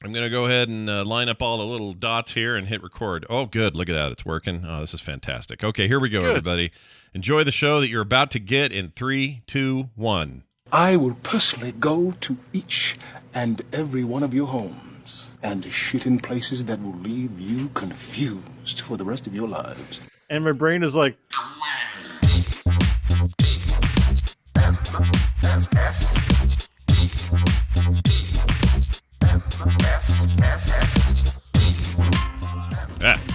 I'm going to go ahead and line up all the little dots here and hit record. Oh, good. Look at that. It's working. Oh, this is fantastic. Okay, here we go, everybody. Enjoy the show that you're about to get in 3, 2, 1. I will personally go to each and every one of your homes and shit in places that will leave you confused for the rest of your lives. And my brain is like...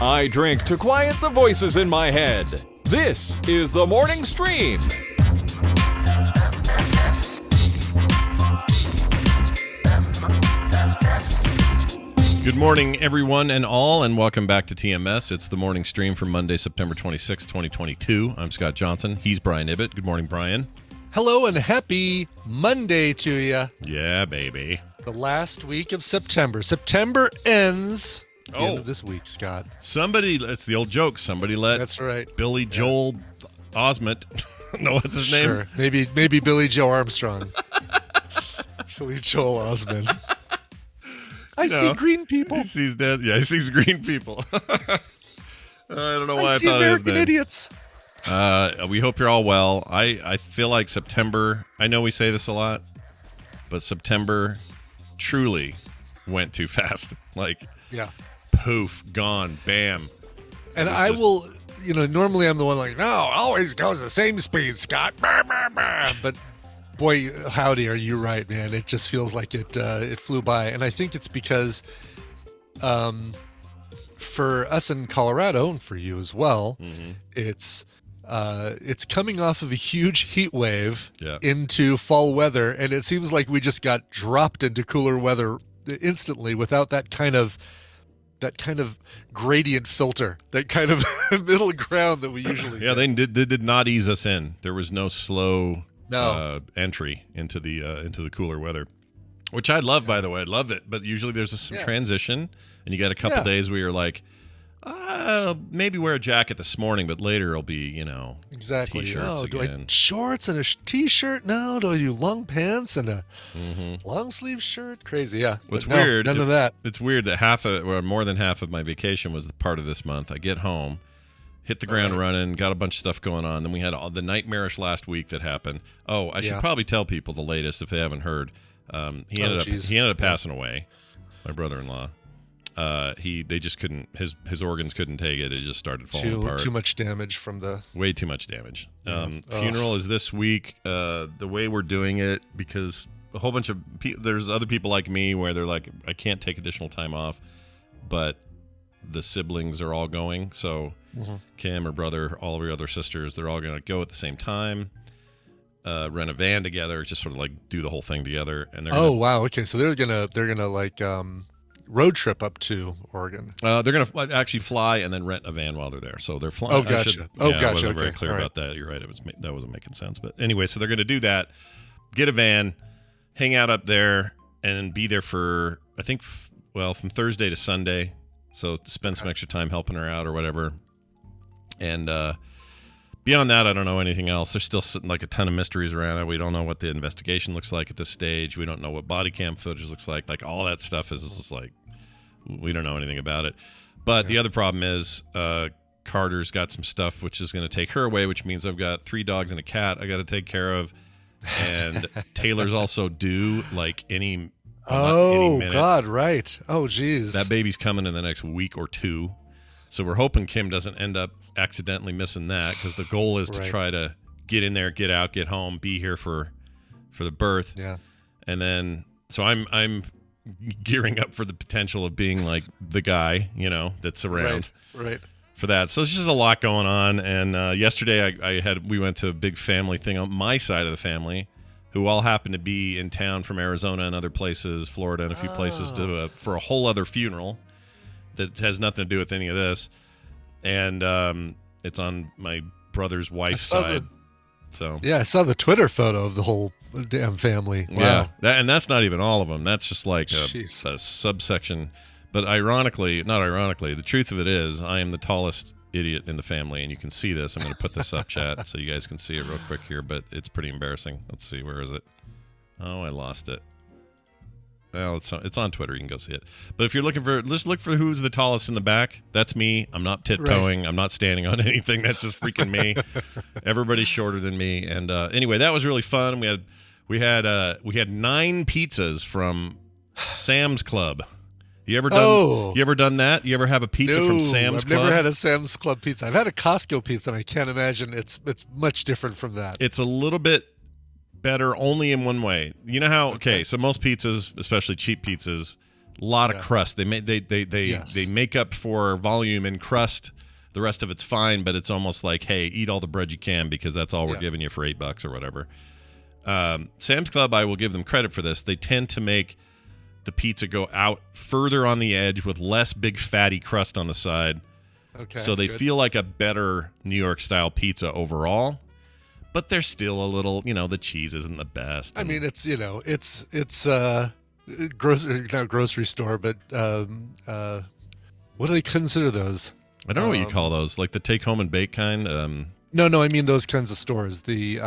I drink to quiet the voices in my head. This is the Morning Stream. Good morning, everyone and all, and welcome back to TMS. It's the Morning Stream for Monday, September 26, 2022. I'm Scott Johnson. He's Brian Ibbett. Good morning, Brian. Hello and happy Monday to you. Yeah, baby. The last week of September. September ends at the end of this week, Scott. It's the old joke. Somebody let That's right. Billy Joel Osment. No, what's his name? Sure. Maybe Billy Joe Armstrong. Billy Joel Osment. I see green people. He sees dead. Yeah, he sees green people. I don't know why I see thought American of his name. idiots. We hope you're all well. I feel like September, I know we say this a lot, but September truly went too fast. Like, yeah. Poof, gone, bam. And I will, normally I'm the one like, no, always goes the same speed, Scott. But boy, howdy, are you right, man. It just feels like it flew by. And I think it's because for us in Colorado, and for you as well, it's coming off of a huge heat wave into fall weather, and it seems like we just got dropped into cooler weather instantly without that kind of gradient filter, that kind of middle ground that we usually get. They did not ease us in. There was no slow entry into the cooler weather, which I love, by the way. I love it, but usually there's some transition, and you got a couple days where you're like, maybe wear a jacket this morning, but later it'll be, exactly. T-shirts do again. I shorts and a t-shirt? No. Do I do long pants and a long sleeve shirt? Crazy, yeah. What's But weird? None of that. It's weird that more than half of my vacation was part of this month. I get home, hit the ground running, got a bunch of stuff going on. Then we had all the nightmarish last week that happened. Oh, I should probably tell people the latest if they haven't heard. He ended up passing away. My brother-in-law. They just couldn't. His organs couldn't take it. It just started falling apart. Too much damage from the. Way too much damage. Funeral is this week. The way we're doing it, because a whole bunch of there's other people like me where they're like, I can't take additional time off, but the siblings are all going. So Kim, her brother, all of her other sisters, they're all going to go at the same time. Rent a van together, just sort of like do the whole thing together. And they're wow, okay, so they're gonna like road trip up to Oregon. They're going to actually fly and then rent a van while they're there. So they're flying. Oh, gotcha. I wasn't very clear about that. You're right. That wasn't making sense. But anyway, so they're going to do that, get a van, hang out up there, and be there for, I think, from Thursday to Sunday. So spend some extra time helping her out or whatever. And beyond that, I don't know anything else. There's still like a ton of mysteries around it. We don't know what the investigation looks like at this stage. We don't know what body cam footage looks like. Like, all that stuff is just like, we don't know anything about it. But the other problem is Carter's got some stuff which is going to take her away, which means I've got 3 dogs and a cat I got to take care of. And Taylor's also due like any minute. God, right. Oh, geez. That baby's coming in the next week or 2. So we're hoping Kim doesn't end up accidentally missing that, because the goal is to try to get in there, get out, get home, be here for the birth. Yeah. And then, so I'm gearing up for the potential of being like the guy, that's around for that. So it's just a lot going on. And yesterday we went to a big family thing on my side of the family, who all happened to be in town from Arizona and other places, Florida and a few places, for a whole other funeral that has nothing to do with any of this. And it's on my brother's wife's side. I saw the Twitter photo of the whole damn family. Wow. Yeah, that's not even all of them. That's just like a subsection. But not ironically, the truth of it is I am the tallest idiot in the family, and you can see this. I'm going to put this up, chat, so you guys can see it real quick here, but it's pretty embarrassing. Let's see, where is it? Oh, I lost it. Well, it's on Twitter. You can go see it. But if you're looking for, just look for who's the tallest in the back. That's me. I'm not tiptoeing. Right. I'm not standing on anything. That's just freaking me. Everybody's shorter than me. And anyway, that was really fun. We had 9 pizzas from Sam's Club. You ever done that? You ever have a pizza from Sam's Club? I've never had a Sam's Club pizza. I've had a Costco pizza, and I can't imagine it's much different from that. It's a little bit better only in one way. You know how so most pizzas, especially cheap pizzas, a lot of crust. They make up for volume and crust. The rest of it's fine, but it's almost like, hey, eat all the bread you can because that's all we're giving you for $8 or whatever. Sam's Club, I will give them credit for this. They tend to make the pizza go out further on the edge with less big fatty crust on the side. Okay. So they feel like a better New York style pizza overall. But there's still a little, the cheese isn't the best. I mean, it's not grocery store, but what do they consider those? I don't know what you call those, like the take home and bake kind. No, I mean those kinds of stores. The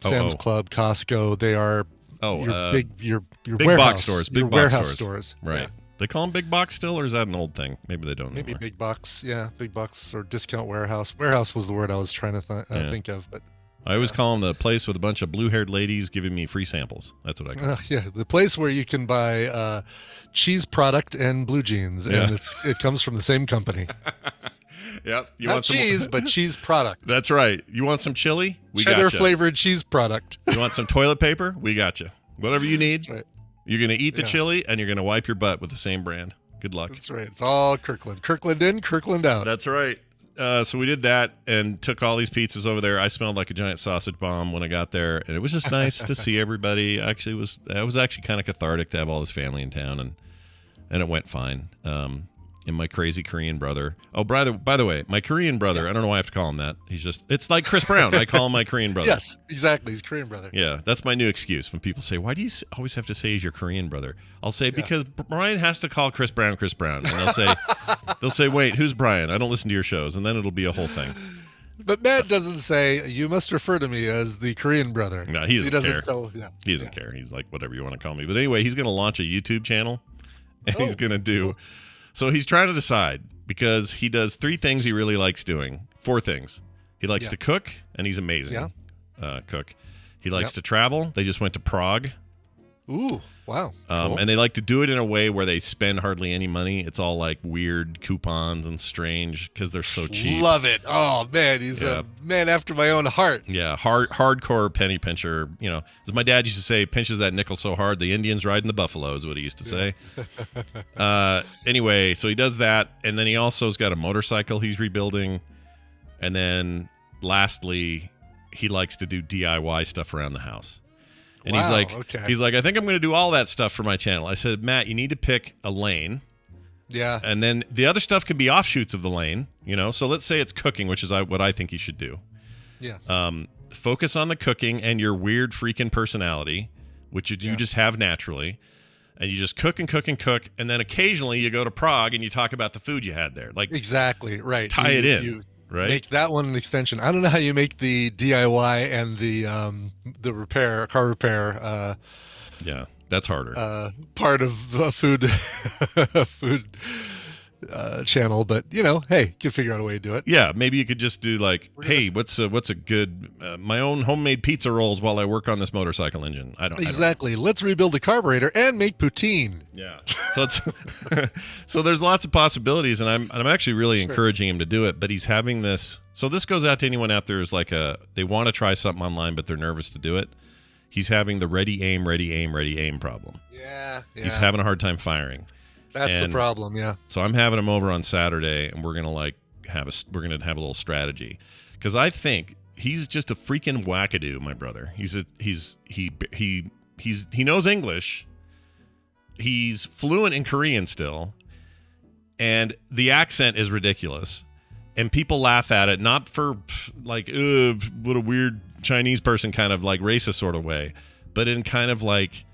Sam's Club, Costco, they are your big warehouse box stores, big warehouse stores. Right. Yeah. They call them big box still, or is that an old thing? Maybe they don't. Maybe anymore. big box, big box or discount warehouse. Warehouse was the word I was trying to think of, but. I always call them the place with a bunch of blue-haired ladies giving me free samples. That's what I call it. The place where you can buy cheese product and blue jeans, and it comes from the same company. Yep. Not cheese, but cheese product. That's right. You want some chili? We got Cheddar flavored cheese product. You want some toilet paper? We got you. Whatever you need. That's right. You're going to eat the chili, and you're going to wipe your butt with the same brand. Good luck. That's right. It's all Kirkland. Kirkland in, Kirkland out. That's right. So we did that and took all these pizzas over there. I smelled like a giant sausage bomb when I got there, and it was just nice to see everybody. Actually, it was actually kind of cathartic to have all this family in town, and it went fine. And my crazy Korean brother. Oh, by the way, my Korean brother. I don't know why I have to call him that. It's like Chris Brown. I call him my Korean brother. Yes, exactly. He's Korean brother. Yeah, that's my new excuse when people say, "Why do you always have to say he's your Korean brother?" I'll say because Brian has to call Chris Brown, and they'll say, "Wait, who's Brian? I don't listen to your shows," and then it'll be a whole thing. But Matt doesn't say, "You must refer to me as the Korean brother." No, he doesn't care. He doesn't care. He's like, whatever you want to call me. But anyway, he's going to launch a YouTube channel, and he's going to do. So he's trying to decide because he does 3 things he really likes doing. 4 things. He likes to cook, and he's amazing. Cook. He likes to travel. They just went to Prague. Ooh, wow. Cool. And they like to do it in a way where they spend hardly any money. It's all like weird coupons and strange because they're so cheap. Love it. Oh, man. He's a man after my own heart. Yeah, hardcore penny pincher. As my dad used to say, pinches that nickel so hard, the Indians riding the buffalo is what he used to say. Anyway, so he does that. And then he also has got a motorcycle he's rebuilding. And then lastly, he likes to do DIY stuff around the house. And he's like, I think I'm going to do all that stuff for my channel. I said, Matt, you need to pick a lane. Yeah. And then the other stuff can be offshoots of the lane, So let's say it's cooking, which is what I think you should do. Yeah. Focus on the cooking and your weird freaking personality, which you just have naturally. And you just cook and cook and cook. And then occasionally you go to Prague and you talk about the food you had there. Like exactly. Right. Tie it in. Right. Make that one an extension. I don't know how you make the DIY and the repair, car repair. Yeah, that's harder. Part of a food channel, but hey, you can figure out a way to do it. Yeah, maybe you could just do like, hey, what's a good my own homemade pizza rolls while I work on this motorcycle engine. I don't exactly. Let's rebuild the carburetor and make poutine. Yeah. So it's so there's lots of possibilities, and I'm actually really encouraging him to do it. But he's having this. So this goes out to anyone out there who's like they want to try something online, but they're nervous to do it. He's having the ready aim problem. Yeah. He's having a hard time firing. That's the problem, yeah. So I'm having him over on Saturday, and we're gonna have a little strategy, because I think he's just a freaking wackadoo, my brother. He knows English. He's fluent in Korean still, and the accent is ridiculous, and people laugh at it, not for like, what a weird Chinese person kind of like racist sort of way, but in kind of like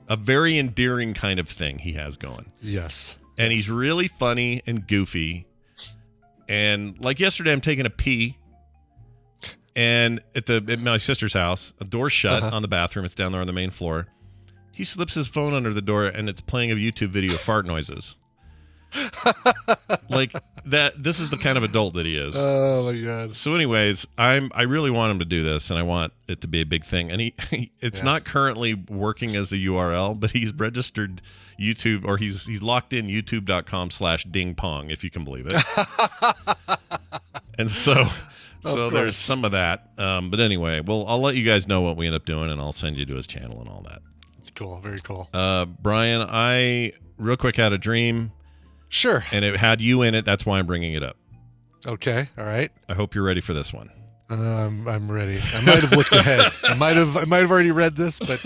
a very endearing kind of thing he has going. Yes. And he's really funny and goofy. And like yesterday, I'm taking a pee. And at my sister's house, a door's shut on the bathroom. It's down there on the main floor. He slips his phone under the door, and it's playing a YouTube video of fart noises. Like that. This is the kind of adult that he is. Oh my god. So, anyways, I really want him to do this, and I want it to be a big thing. And it's not currently working as a URL, but he's registered YouTube, or he's locked in youtube.com/dingpong, if you can believe it. And so there's some of that. But anyway, well, I'll let you guys know what we end up doing, and I'll send you to his channel and all that. It's cool. Very cool. Brian, I real quick had a dream. Sure. And it had you in it. That's why I'm bringing it up. Okay. All right. I hope you're ready for this one. I'm ready. I might have looked ahead. I might have already read this, but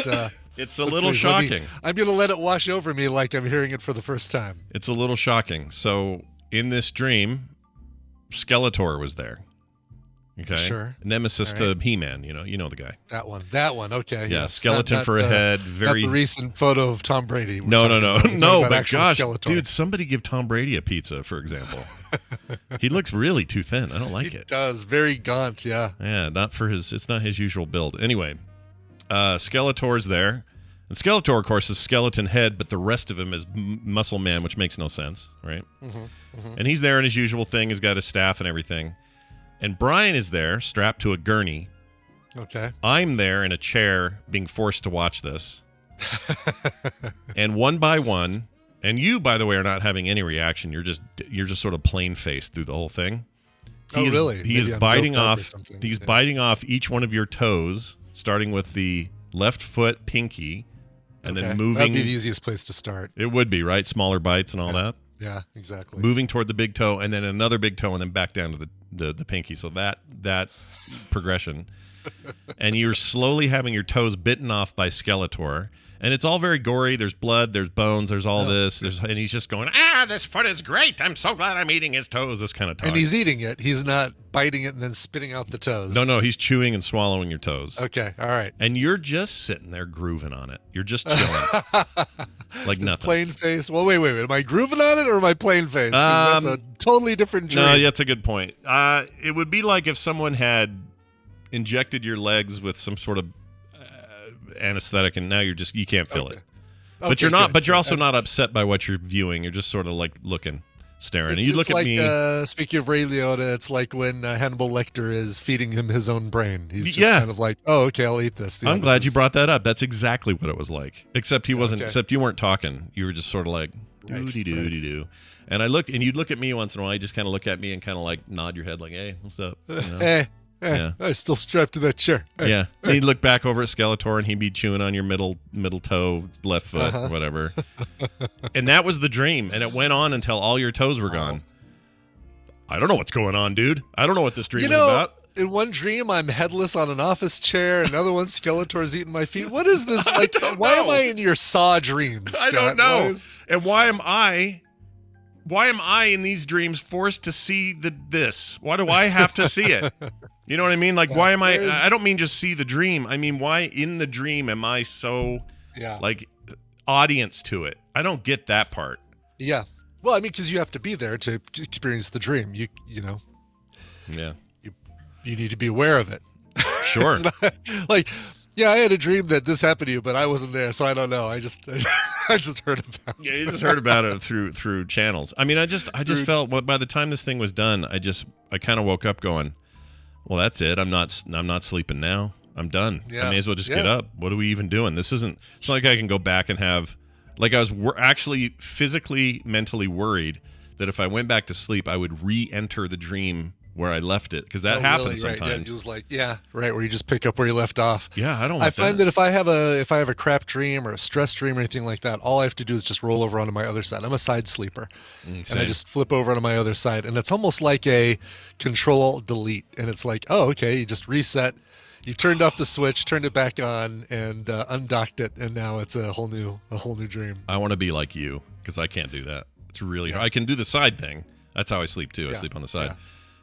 it's a little shocking. I'm going to let it wash over me like I'm hearing it for the first time. It's a little shocking. So in this dream, Skeletor was there. Okay. Sure. Nemesis to He-Man. You know the guy. That one. Okay. Yeah. Skeleton for a head. Very not the recent photo of Tom Brady. No. But gosh, Skeletor. dude, somebody give Tom Brady a pizza, for example. He looks really too thin. I don't like it. He does. Very gaunt. Yeah. Yeah. It's not his usual build. Anyway, Skeletor's there. And Skeletor, of course, is skeleton head, but the rest of him is muscle man, which makes no sense, right? And he's there in his usual thing. He's got his staff and everything. And Brian is there, strapped to a gurney. Okay. I'm there in a chair, being forced to watch this. And one by one, and you, by the way, are not having any reaction. You're just sort of plain-faced through the whole thing. Really? He is biting off. He's biting off each one of your toes, starting with the left foot pinky, and then moving. That'd be the easiest place to start. It would be, right? Smaller bites and all that. Yeah, exactly. Moving toward the big toe, and then another big toe, and then back down to the pinky. So that progression. And you're slowly having your toes bitten off by Skeletor. And it's all very gory. There's blood, there's bones, there's all this. And he's just going, this foot is great. I'm so glad I'm eating his toes, this kind of talk. And he's eating it. He's not biting it and then spitting out the toes. No, he's chewing and swallowing your toes. Okay, all right. And you're just sitting there grooving on it. You're just chilling. Like nothing. Plain face. Well, wait. Am I grooving on it or am I plain face? That's a totally different dream. No, that's a good point. It would be like if someone had injected your legs with some sort of anesthetic, and now you can't feel it. But you're not. But you're also not upset by what you're viewing. You're just sort of like looking, staring. And you look at me. Speaking of Ray Liotta, it's like when Hannibal Lecter is feeding him his own brain. He's just kind of like, oh, okay, I'll eat this. I'm glad you brought that up. That's exactly what it was like. Except he wasn't. Okay. Except you weren't talking. You were just sort of like doo-dee-doo-dee-doo. And you'd look at me once in a while. You just kind of look at me and kind of like nod your head like, hey, what's up? You know? Hey. Yeah. I'm still strapped to that chair. Yeah. And he'd look back over at Skeletor and he'd be chewing on your middle toe, left foot, or whatever. And that was the dream. And it went on until all your toes were gone. I don't know what's going on, dude. I don't know what this dream is about. In one dream, I'm headless on an office chair. Another one, Skeletor's eating my feet. What is this? Like, why am I in your Saw dreams, Scott? I don't know. And why am I in these dreams forced to see this? Why do I have to see it? You know what I mean? Like, why am I don't mean just see the dream. I mean, why in the dream am I so, like, audience to it? I don't get that part. Yeah. Well, I mean, because you have to be there to experience the dream. You know. Yeah. You need to be aware of it. Sure. Like, yeah, I had a dream that this happened to you, but I wasn't there, so I don't know. I just heard about it. Yeah, you just heard about it through channels. I mean, I just felt by the time this thing was done, I kind of woke up going, well, that's it. I'm not sleeping now. I'm done. I may as well just get up. What are we even doing? It's not like I can go back and have, like, I was actually physically, mentally worried that if I went back to sleep, I would re-enter the dream where I left it, because that happens sometimes. Right. Yeah, it was like, where you just pick up where you left off. Yeah, I don't. I find that if I have a crap dream or a stress dream or anything like that, all I have to do is just roll over onto my other side. I'm a side sleeper, and I just flip over onto my other side, and it's almost like a Control-Delete, and it's like, oh, okay, you just reset, you turned off the switch, turned it back on, and undocked it, and now it's a whole new dream. I want to be like you, because I can't do that. It's really hard. I can do the side thing. That's how I sleep too. I sleep on the side. Yeah.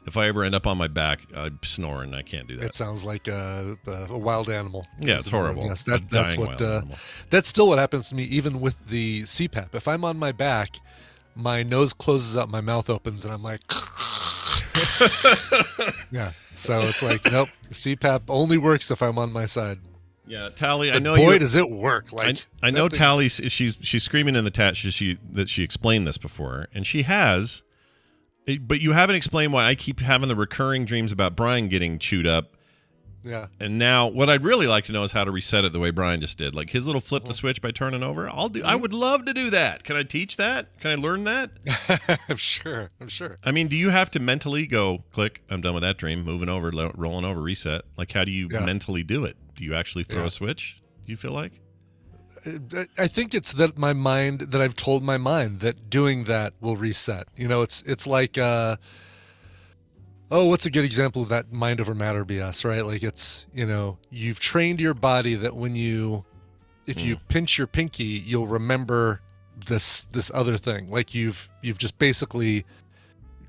If I ever end up on my back, I snore, and I can't do that. It sounds like a wild animal. Yeah, it's horrible. Yes, that's what. That's still what happens to me, even with the CPAP. If I'm on my back, my nose closes up, my mouth opens, and I'm like, yeah. So it's like, nope. The CPAP only works if I'm on my side. Yeah, Tally, I But know boy, does it work. Like I know Tally, she's screaming in the chat that she explained this before, and she has, but you haven't explained why I keep having the recurring dreams about Brian getting chewed up. Yeah. And now what I'd really like to know is how to reset it the way Brian just did. Like his little flip the switch by turning over. I would love to do that. Can I teach that? Can I learn that? I'm sure. I mean, do you have to mentally go, click, I'm done with that dream, moving over, rolling over, reset? Like, how do you mentally do it? Do you actually throw a switch? Do you feel like? I think it's that I've told my mind that doing that will reset. You know, it's like, what's a good example of that mind over matter BS, right? Like it's, you know, you've trained your body that if you pinch your pinky, you'll remember this other thing. Like you've just basically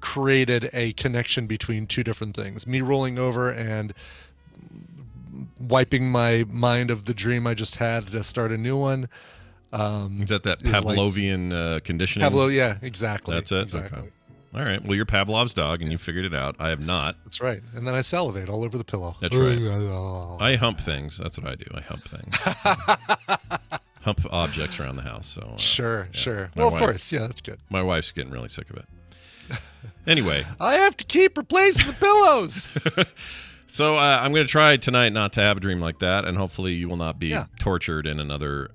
created a connection between two different things. Me rolling over and wiping my mind of the dream I just had to start a new one. Is that Pavlovian conditioning? Yeah, exactly. That's it? Exactly. Okay. All right. Well, you're Pavlov's dog, and you figured it out. I have not. That's right. And then I salivate all over the pillow. That's right. I hump things. That's what I do. I hump things. Hump objects around the house. So Sure. Well, of course. Yeah, that's good. My wife's getting really sick of it. Anyway. I have to keep replacing the pillows. So I'm going to try tonight not to have a dream like that, and hopefully you will not be tortured in another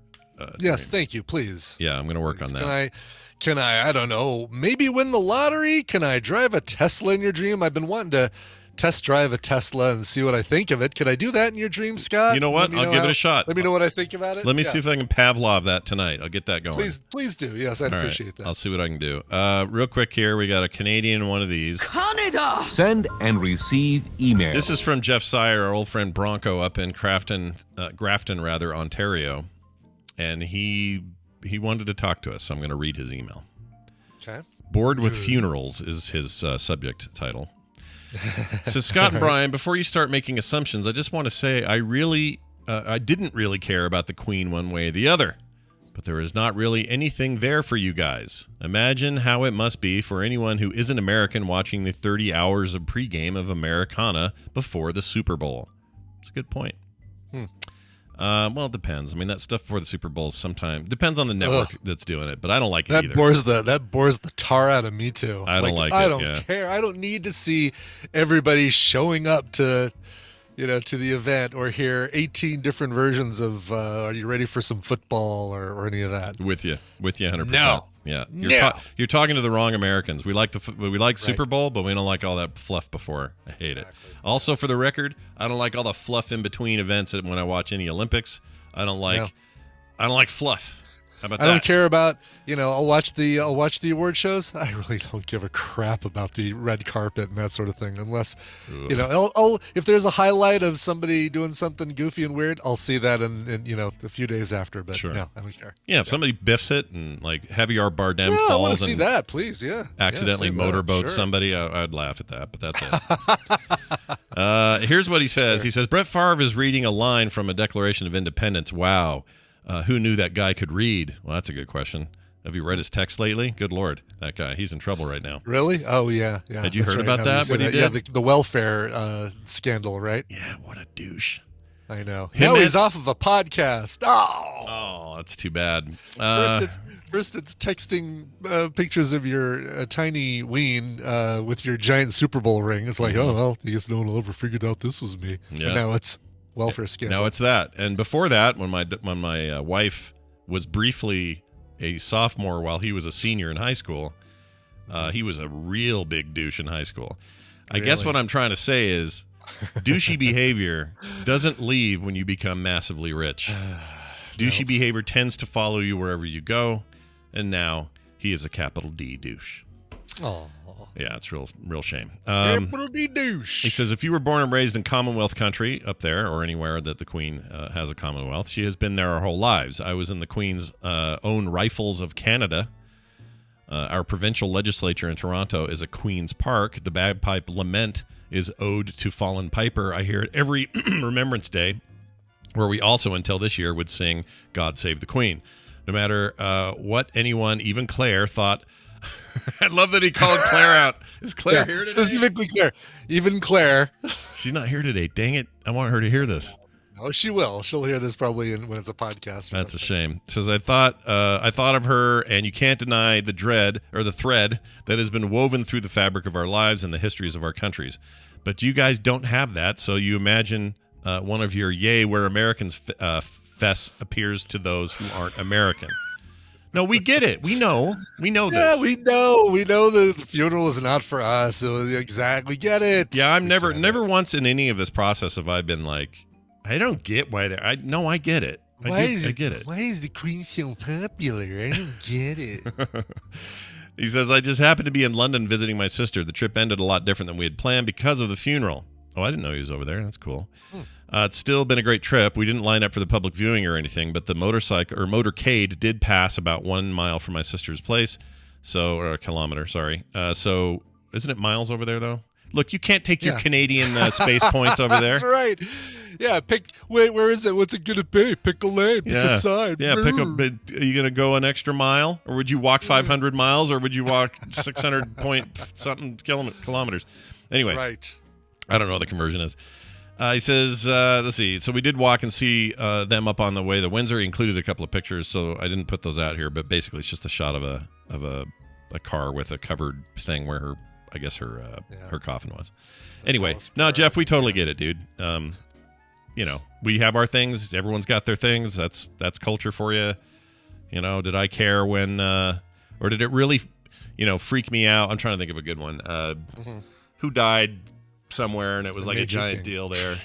Yes, dream. thank you, please. Yeah, I'm going to work on that. Can I don't know, maybe win the lottery? Can I drive a Tesla in your dream? I've been wanting to test drive a Tesla and see what I think of it. Could I do that in your dream, Scott? You know what? I'll give it a shot. Let me know what I think about it. Let me see if I can Pavlov that tonight. I'll get that going. Please do. Yes, I'd appreciate that. I'll see what I can do. Real quick here, we got a Canadian one of these. Canada! Send and receive email. This is from Jeff Sire, our old friend Bronco up in Grafton, Ontario. And he wanted to talk to us, so I'm going to read his email. Okay. Bored with Funerals is his subject title. So Scott and Brian, before you start making assumptions, I just want to say I didn't really care about the Queen one way or the other. But there is not really anything there for you guys. Imagine how it must be for anyone who isn't American watching the 30 hours of pregame of Americana before the Super Bowl. It's a good point. Well, it depends. I mean, that stuff before the Super Bowl sometimes depends on the network that's doing it, but I don't like it either. That bores the tar out of me too. I don't like it. I don't care. I don't need to see everybody showing up to the event or hear 18 different versions of "Are you ready for some football?" or any of that. With you 100%. No. Yeah, you're No. talking to the wrong Americans. We like Super Bowl, but we don't like all that fluff before. I hate it. Also, for the record, I don't like all the fluff in between events when I watch any Olympics. I don't like fluff. How about that? I don't care about, I'll watch the award shows. I really don't give a crap about the red carpet and that sort of thing, unless, I'll if there's a highlight of somebody doing something goofy and weird, I'll see that in a few days after. But sure. No, I don't care. Yeah, if somebody biffs it and like Javier Bardem falls, I want to see that, please. Yeah, accidentally motorboats somebody, I'd laugh at that. But that's it. Here's what he says. Sure. He says Brett Favre is reading a line from a Declaration of Independence. Wow. Who knew that guy could read? Well, that's a good question. Have you read his text lately? Good Lord, that guy, he's in trouble right now. Really? Oh, yeah. Had you heard about that? What he did? Yeah, the welfare scandal, right? Yeah, what a douche. I know. Now he's off of a podcast. Oh, that's too bad. First it's texting pictures of your tiny ween with your giant Super Bowl ring. It's like, oh, well, I guess no one will ever figured out this was me. Yeah. And now it's welfare scandal. Now it's that. And before that, when my wife was briefly a sophomore while he was a senior in high school, he was a real big douche in high school. I guess what I'm trying to say is douchey behavior doesn't leave when you become massively rich. Douchey behavior tends to follow you wherever you go, and now he is a capital D douche. Oh. Yeah, it's real shame. Capital D douche. He says, if you were born and raised in Commonwealth country up there or anywhere that the Queen has a Commonwealth, she has been there our whole lives. I was in the Queen's own Rifles of Canada. Our provincial legislature in Toronto is a Queen's Park. The bagpipe lament is ode to fallen piper. I hear it every Remembrance Day, where we also, until this year, would sing God Save the Queen. No matter what anyone, even Claire, thought... I love that he called Claire out. Is Claire here today? Specifically Claire. Even Claire. She's not here today. Dang it. I want her to hear this. Oh, she will. She'll hear this probably when it's a podcast. That's a shame. It says, I thought of her, and you can't deny the thread that has been woven through the fabric of our lives and the histories of our countries. But you guys don't have that, so you imagine one of your "Yay, we're Americans" fests appears to those who aren't American. No, we get it. We know this. Yeah, we know the funeral is not for us. So exactly, get it. Yeah, I'm never once in any of this process have I been like, I don't get why they're. I get it. I get it. Why is the Queen so popular? I don't get it. He says, I just happened to be in London visiting my sister. The trip ended a lot different than we had planned because of the funeral. Oh, I didn't know he was over there. That's cool. It's still been a great trip. We didn't line up for the public viewing or anything, but the motorcade did pass about 1 mile from my sister's place. Or a kilometer, sorry. So isn't it miles over there, though? Look, you can't take your Canadian space points over there. That's right. Yeah, wait, where is it? What's it going to be? Pick a lane, pick a side. Yeah, are you going to go an extra mile? Or would you walk 500 miles? Or would you walk 600 point something kilometers? Anyway. Right. I don't know what the conversion is. He says, let's see. So we did walk and see them up on the way to Windsor. He included a couple of pictures, so I didn't put those out here. But basically, it's just a shot of a car with a covered thing where her coffin was. Anyway, no, Jeff, we totally get it, dude. We have our things. Everyone's got their things. That's culture for you. Did I care when, or did it really, freak me out? I'm trying to think of a good one. Who died somewhere and it was like a giant deal there?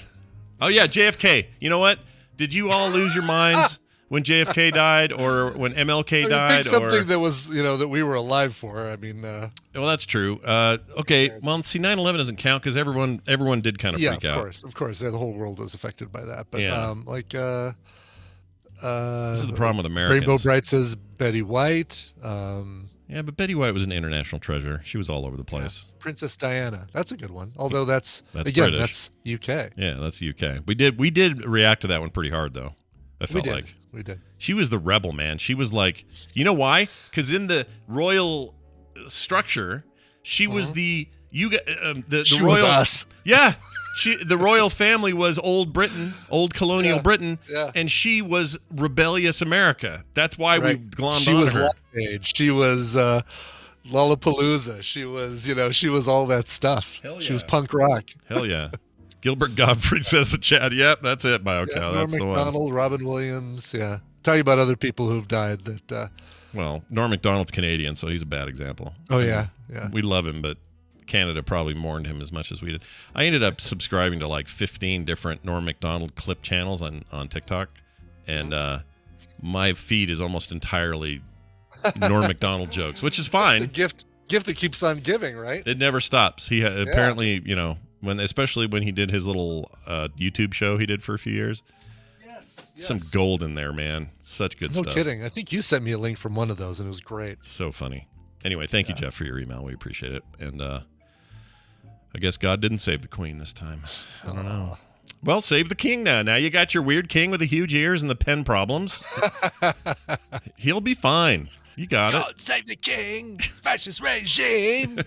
Oh yeah, JFK. You know what? Did you all lose your minds when JFK died, or when MLK died? Pick something that was, that we were alive for. I mean, well, that's true. Okay, well, see, 9/11 doesn't count because everyone did kind of freak out. Of course, the whole world was affected by that. But this is the problem with Americans. Rainbow Bright says Betty White. Yeah, but Betty White was an international treasure. She was all over the place. Yeah. Princess Diana. That's a good one. Although that's British. That's UK. Yeah, that's UK. We did react to that one pretty hard, though. I felt like we did. She was the rebel, man. She was like, you know why? Because in the royal structure, she was the she royal. Was us. Yeah. The royal family was old Britain, old colonial Britain, and she was rebellious America. That's why we glommed on her. She was Lollapalooza. She was all that stuff. Hell yeah. She was punk rock. Hell yeah. Gilbert Gottfried says the chat. Yep, that's it, BioCow. Norm That's the one. Macdonald, Robin Williams. Yeah. Tell you about other people who've died that. Well, Norm Macdonald's Canadian, so he's a bad example. Oh yeah. We love him, but Canada probably mourned him as much as we did. I ended up subscribing to like 15 different Norm Macdonald clip channels on TikTok, and my feed is almost entirely Norm Macdonald jokes, which is fine. The gift that keeps on giving, right? It never stops. He apparently, especially when he did his little YouTube show he did for a few years. Yes. Some gold in there, man. Such good stuff. No kidding. I think you sent me a link from one of those, and it was great. So funny. Anyway, thank you, Jeff, for your email. We appreciate it. And I guess God didn't save the queen this time. I don't know. Well, save the king now. Now you got your weird king with the huge ears and the pen problems. He'll be fine. You got it. God save the king. Fascist regime.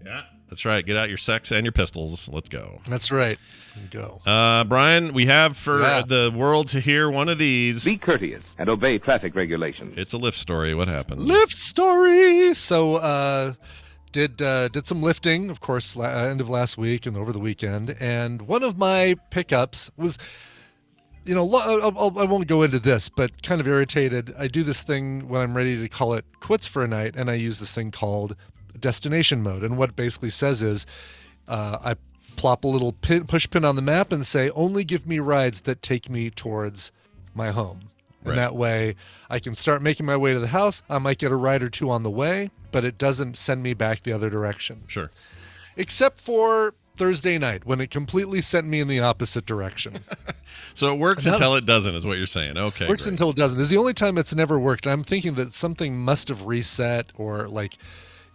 Yeah, that's right. Get out your sex and your pistols. Let's go. That's right. Go. Brian, we have for the world to hear one of these. Be courteous and obey traffic regulations. It's a lift story. What happened? Lift story. So, did some lifting, of course, end of last week and over the weekend. And one of my pickups was, I won't go into this, but kind of irritated. I do this thing when I'm ready to call it quits for a night, and I use this thing called destination mode. And what it basically says is, I plop a little push pin on the map and say, only give me rides that take me towards my home. And that way I can start making my way to the house. I might get a ride or two on the way, but it doesn't send me back the other direction. Sure. Except for Thursday night when it completely sent me in the opposite direction. So it works until it doesn't, is what you're saying. Okay. Works until it doesn't. This is the only time it's never worked. I'm thinking that something must have reset, or like,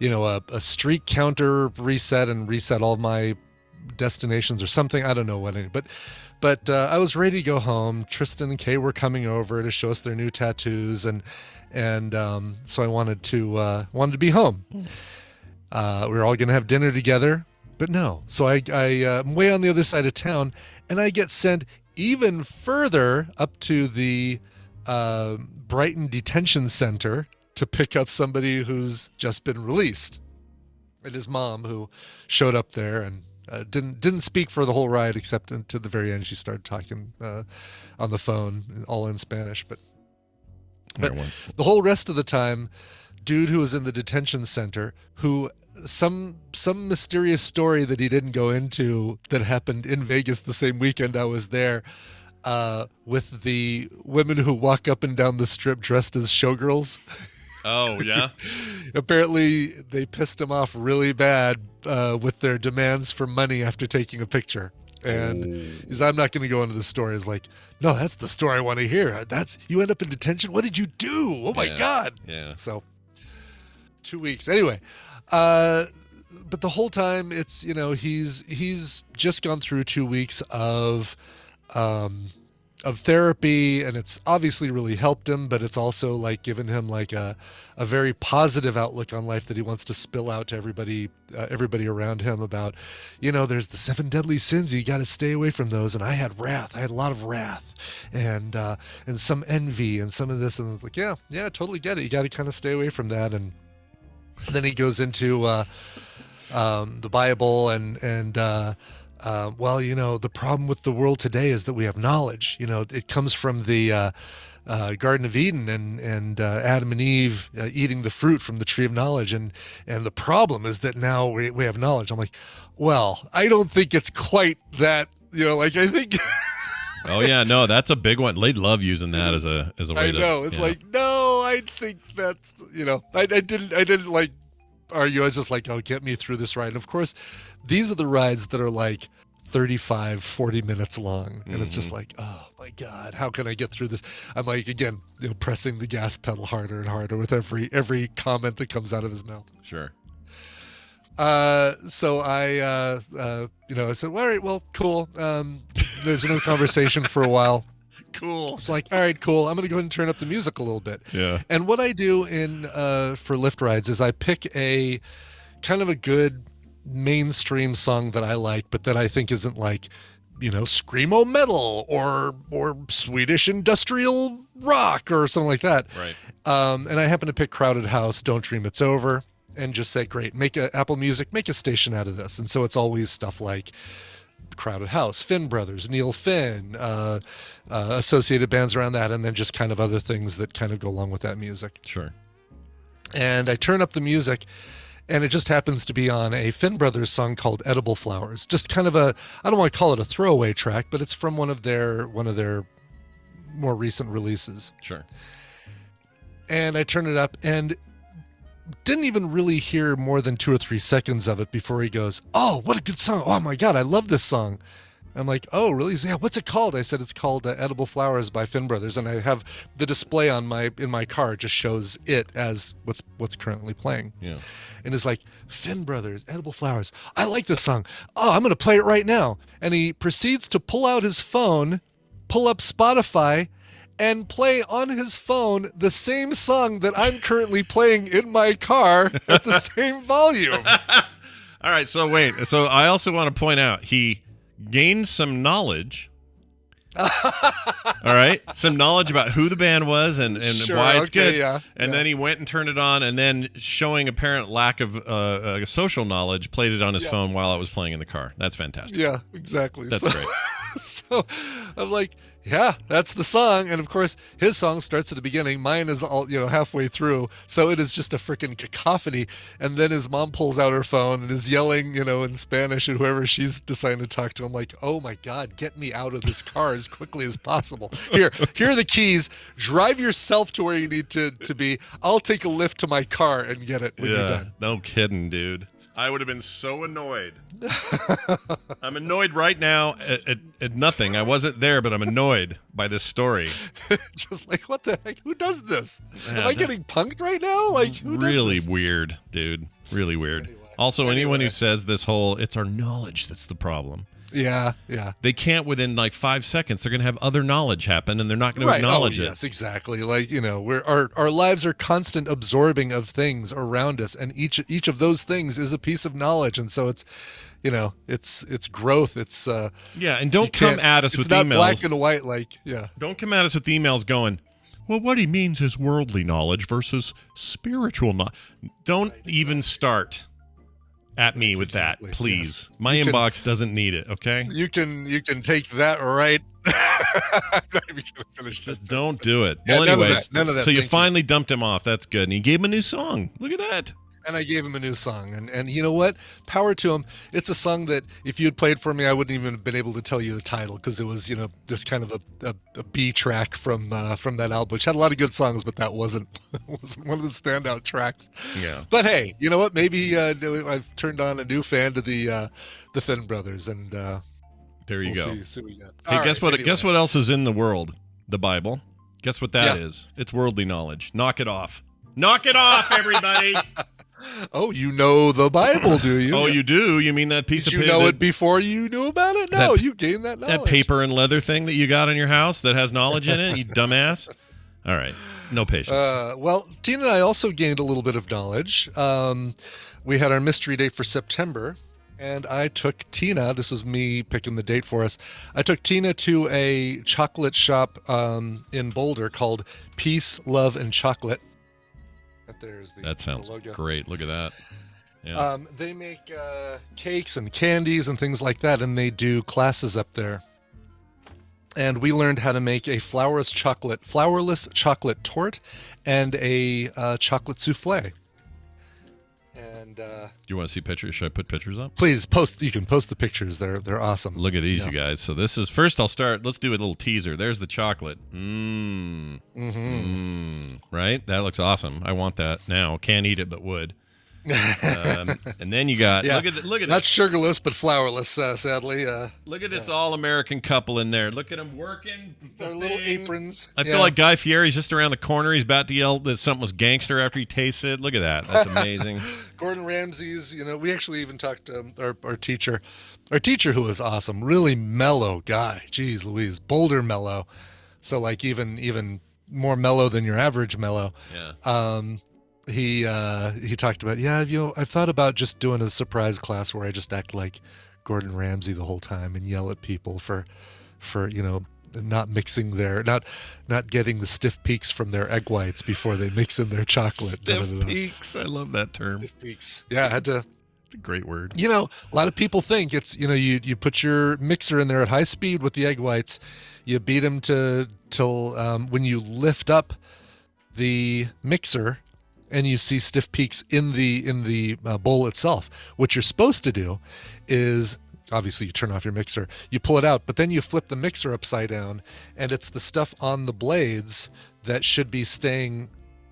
a streak counter reset and reset all my destinations or something. I don't know what. But I was ready to go home. Tristan and Kay were coming over to show us their new tattoos, and so I wanted to be home. We were all going to have dinner together, but no. So I'm way on the other side of town, and I get sent even further up to the Brighton Detention Center to pick up somebody who's just been released. And his mom, who showed up there and didn't speak for the whole ride, except until the very end. She started talking on the phone, all in Spanish. But the whole rest of the time, dude who was in the detention center, who some mysterious story that he didn't go into that happened in Vegas the same weekend I was there, with the women who walk up and down the strip dressed as showgirls. Oh, yeah? Apparently, they pissed him off really bad with their demands for money after taking a picture. And he's, I'm not going to go into the story. He's like, no, that's the story I want to hear. You end up in detention? What did you do? Oh, my God. Yeah. So, 2 weeks. Anyway, but the whole time, it's, he's just gone through 2 weeks of therapy, and it's obviously really helped him, but it's also like given him like a very positive outlook on life that he wants to spill out to everybody around him about, there's the 7 deadly sins. You got to stay away from those. And I had wrath. I had a lot of wrath and some envy and some of this. And it's like, yeah, totally get it. You got to kind of stay away from that. And then he goes into the Bible and the problem with the world today is that we have knowledge. It comes from the Garden of Eden and Adam and Eve eating the fruit from the tree of knowledge. And the problem is that now we have knowledge. I'm like, well, I don't think it's quite that, I think. Oh, yeah. No, that's a big one. They love using that as a way to. I know. It's like, no, I think that's, I didn't like argue. I was just like, oh, get me through this ride. And of course, these are the rides that are like 35, 40 minutes long. And it's just like, oh my God, how can I get through this? I'm like, again, pressing the gas pedal harder and harder with every comment that comes out of his mouth. Sure. So I said, well, all right, well, cool. There's no conversation for a while. Cool. It's like, all right, cool. I'm going to go ahead and turn up the music a little bit. Yeah. And what I do for Lyft rides is I pick a kind of a good mainstream song that I like, but that I think isn't like, screamo metal or Swedish industrial rock or something like that. Right. And I happen to pick Crowded House, Don't Dream It's Over, and just say, great, make Apple Music, make a station out of this. And so it's always stuff like Crowded House, Finn Brothers, Neil Finn, associated bands around that, and then just kind of other things that kind of go along with that music. Sure. And I turn up the music, and it just happens to be on a Finn Brothers song called Edible Flowers. Just kind of I don't want to call it a throwaway track, but it's from one of their more recent releases. Sure. And I turn it up and didn't even really hear more than 2 or 3 seconds of it before he goes, oh, what a good song. Oh my God, I love this song. I'm like, oh, really? He said, yeah, what's it called? I said, it's called Edible Flowers by Finn Brothers. And I have the display in my car just shows it as what's currently playing. Yeah. And it's like, Finn Brothers, Edible Flowers. I like this song. Oh, I'm going to play it right now. And he proceeds to pull out his phone, pull up Spotify, and play on his phone the same song that I'm currently playing in my car at the same volume. All right, so wait. So I also want to point out he gained some knowledge. All right, some knowledge about who the band was and sure, why it's okay, good. yeah, and then he went and turned it on, and then showing apparent lack of social knowledge, played it on his phone while I was playing in the car. That's fantastic. Yeah, exactly. That's great. So I'm like, yeah, that's the song. And of course, his song starts at the beginning. Mine is all, halfway through. So it is just a freaking cacophony. And then his mom pulls out her phone and is yelling, in Spanish at whoever she's deciding to talk to. I'm like, oh my God, get me out of this car as quickly as possible. Here are the keys. Drive yourself to where you need to be. I'll take a lift to my car and get it when you're done. No kidding, dude. I would have been so annoyed. I'm annoyed right now at nothing. I wasn't there, but I'm annoyed by this story. Just like, what the heck? Who does this? Am I getting punked right now? Like, who does really this? Weird, dude. Really weird. Also, anyone who says this whole, it's our knowledge that's the problem. Yeah. They can't within like 5 seconds. They're going to have other knowledge happen, and they're not going to acknowledge it. Yes, exactly. Like, our lives are constant absorbing of things around us, and each of those things is a piece of knowledge, and so it's, it's growth. It's and don't come at us with emails. It's not black and white. Like, don't come at us with emails going, well, what he means is worldly knowledge versus spiritual knowledge. Don't even start at me with that, please. Yes. My inbox doesn't need it, okay? You can take that right. I'm not even gonna finish this. Just don't do it. Well, anyways, none of that. So you finally dumped him off. That's good. And he gave him a new song. Look at that. And I gave him a new song. And you know what? Power to him. It's a song that if you had played for me, I wouldn't even have been able to tell you the title because it was, just kind of a B track from that album, which had a lot of good songs, but that wasn't one of the standout tracks. Yeah. But hey, you know what? Maybe I've turned on a new fan to the Finn Brothers, and there you go. See what we got. Hey, guess what? Anyway. Guess what else is in the world? The Bible. Guess what that is? It's worldly knowledge. Knock it off. Knock it off, everybody. Oh, you know the Bible, do you? Oh, you do? You mean that piece of paper? Did you know it before you knew about it? No, you gained that knowledge. That paper and leather thing that you got in your house that has knowledge in it, you dumbass. All right. No patience. Well, Tina and I also gained a little bit of knowledge. We had our mystery date for September, and I took Tina. This was me picking the date for us. I took Tina to a chocolate shop in Boulder called Peace, Love, and Chocolate. That sounds great. Look at that. Yeah. They make cakes and candies and things like that, and they do classes up there. And we learned how to make a flourless chocolate torte and a chocolate souffle. And do you want to see pictures? Should I put pictures up? Please post. You can post the pictures. They're awesome. Look at these, you guys. So this is first. I'll start. Let's do a little teaser. There's the chocolate. Right? That looks awesome. I want that now. Can't eat it, but would. And then you got look at not that. Sugarless but flourless, sadly. Look at this all-American couple in there. Look at them working their little aprons. I feel like Guy Fieri's just around the corner. He's about to yell that something was gangster after he tastes it. Look at that. That's amazing. Gordon Ramsay's. We actually even talked to our teacher who was awesome. Really mellow guy. Jeez Louise, Boulder mellow. So like even more mellow than your average mellow. Yeah. He talked about, I've thought about just doing a surprise class where I just act like Gordon Ramsay the whole time and yell at people for not mixing not getting the stiff peaks from their egg whites before they mix in their chocolate. Stiff peaks. I love that term. Stiff peaks. Yeah, I had to. It's a great word. A lot of people think it's, you put your mixer in there at high speed with the egg whites, you beat them till when you lift up the mixer and you see stiff peaks in the bowl itself. What you're supposed to do is, obviously you turn off your mixer, you pull it out, but then you flip the mixer upside down, and it's the stuff on the blades that should be staying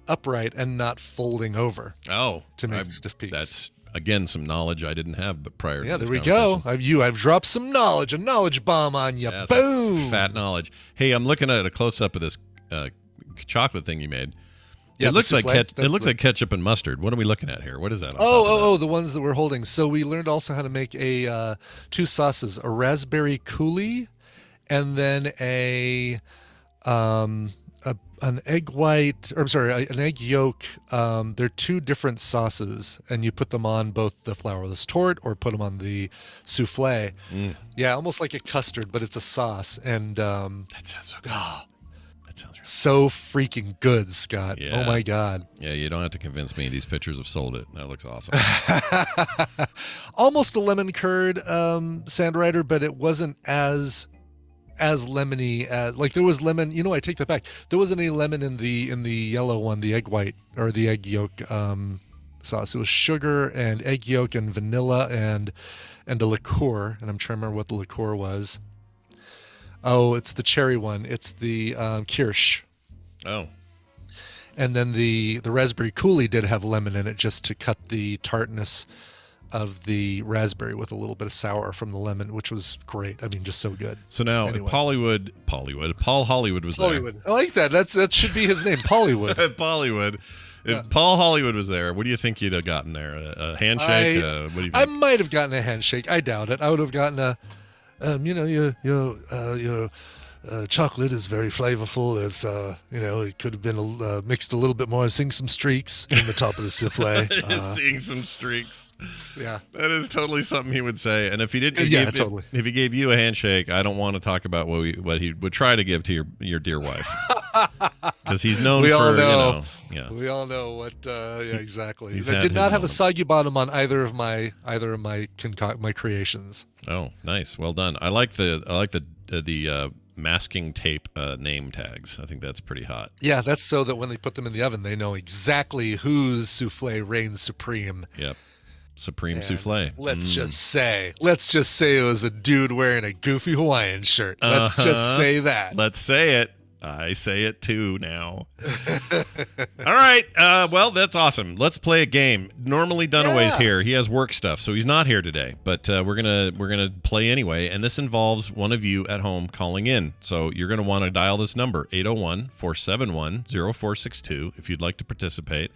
upright and not folding over. Oh, to make stiff peaks. That's again some knowledge I didn't have, but prior. Yeah, to this there we go. I've dropped some knowledge, a knowledge bomb on you. Yeah, boom, fat knowledge. Hey, I'm looking at a close up of this chocolate thing you made. Yeah, it looks like ketchup and mustard. What are we looking at here? What is that? The ones that we're holding. So we learned also how to make a two sauces: a raspberry coulis, and then an egg white. Or I'm sorry, an egg yolk. They're two different sauces, and you put them on both the flourless torte or put them on the souffle. Yeah, almost like a custard, but it's a sauce. And that sounds so good. That sounds right. So freaking good, Scott. Yeah. Oh my God. Yeah, you don't have to convince me. These pictures have sold it. That looks awesome. Almost a lemon curd Sandwriter, but it wasn't as lemony as, like, there was lemon. I take that back. There wasn't any lemon in the yellow one, the egg white or the egg yolk sauce. It was sugar and egg yolk and vanilla and a liqueur. And I'm trying to remember what the liqueur was. Oh, it's the cherry one. It's the Kirsch. Oh. And then the raspberry coulis did have lemon in it just to cut the tartness of the raspberry with a little bit of sour from the lemon, which was great. I mean, just so good. So now, anyway. Paul Hollywood was Pollywood. there. I like that. That should be his name, Pollywood. Pollywood. If Paul Hollywood was there, what do you think you'd have gotten there? A handshake? What do you think? I might have gotten a handshake. I doubt it. I would have gotten Your chocolate is very flavorful. It's it could have been mixed a little bit more. Seeing some streaks in the top of the souffle. Seeing some streaks. Yeah, that is totally something he would say. And if he didn't, totally. If he gave you a handshake, I don't want to talk about what he would try to give to your dear wife, because he's known we for all know. We all know what. Exactly. He's I did not have a soggy bottom on either of my my creations. Oh, nice, well done. I like the masking tape name tags. I think that's pretty hot. Yeah, that's so that when they put them in the oven, they know exactly whose souffle reigns supreme. Yep. Supreme souffle. Let's just say it was a dude wearing a goofy Hawaiian shirt. Let's just say that. Let's say it. I say it too now. All right. Well, that's awesome. Let's play a game. Normally Dunaway's here. He has work stuff, so he's not here today. But we're gonna play anyway, and this involves one of you at home calling in. So you're gonna want to dial this number 801-471-0462 if you'd like to participate.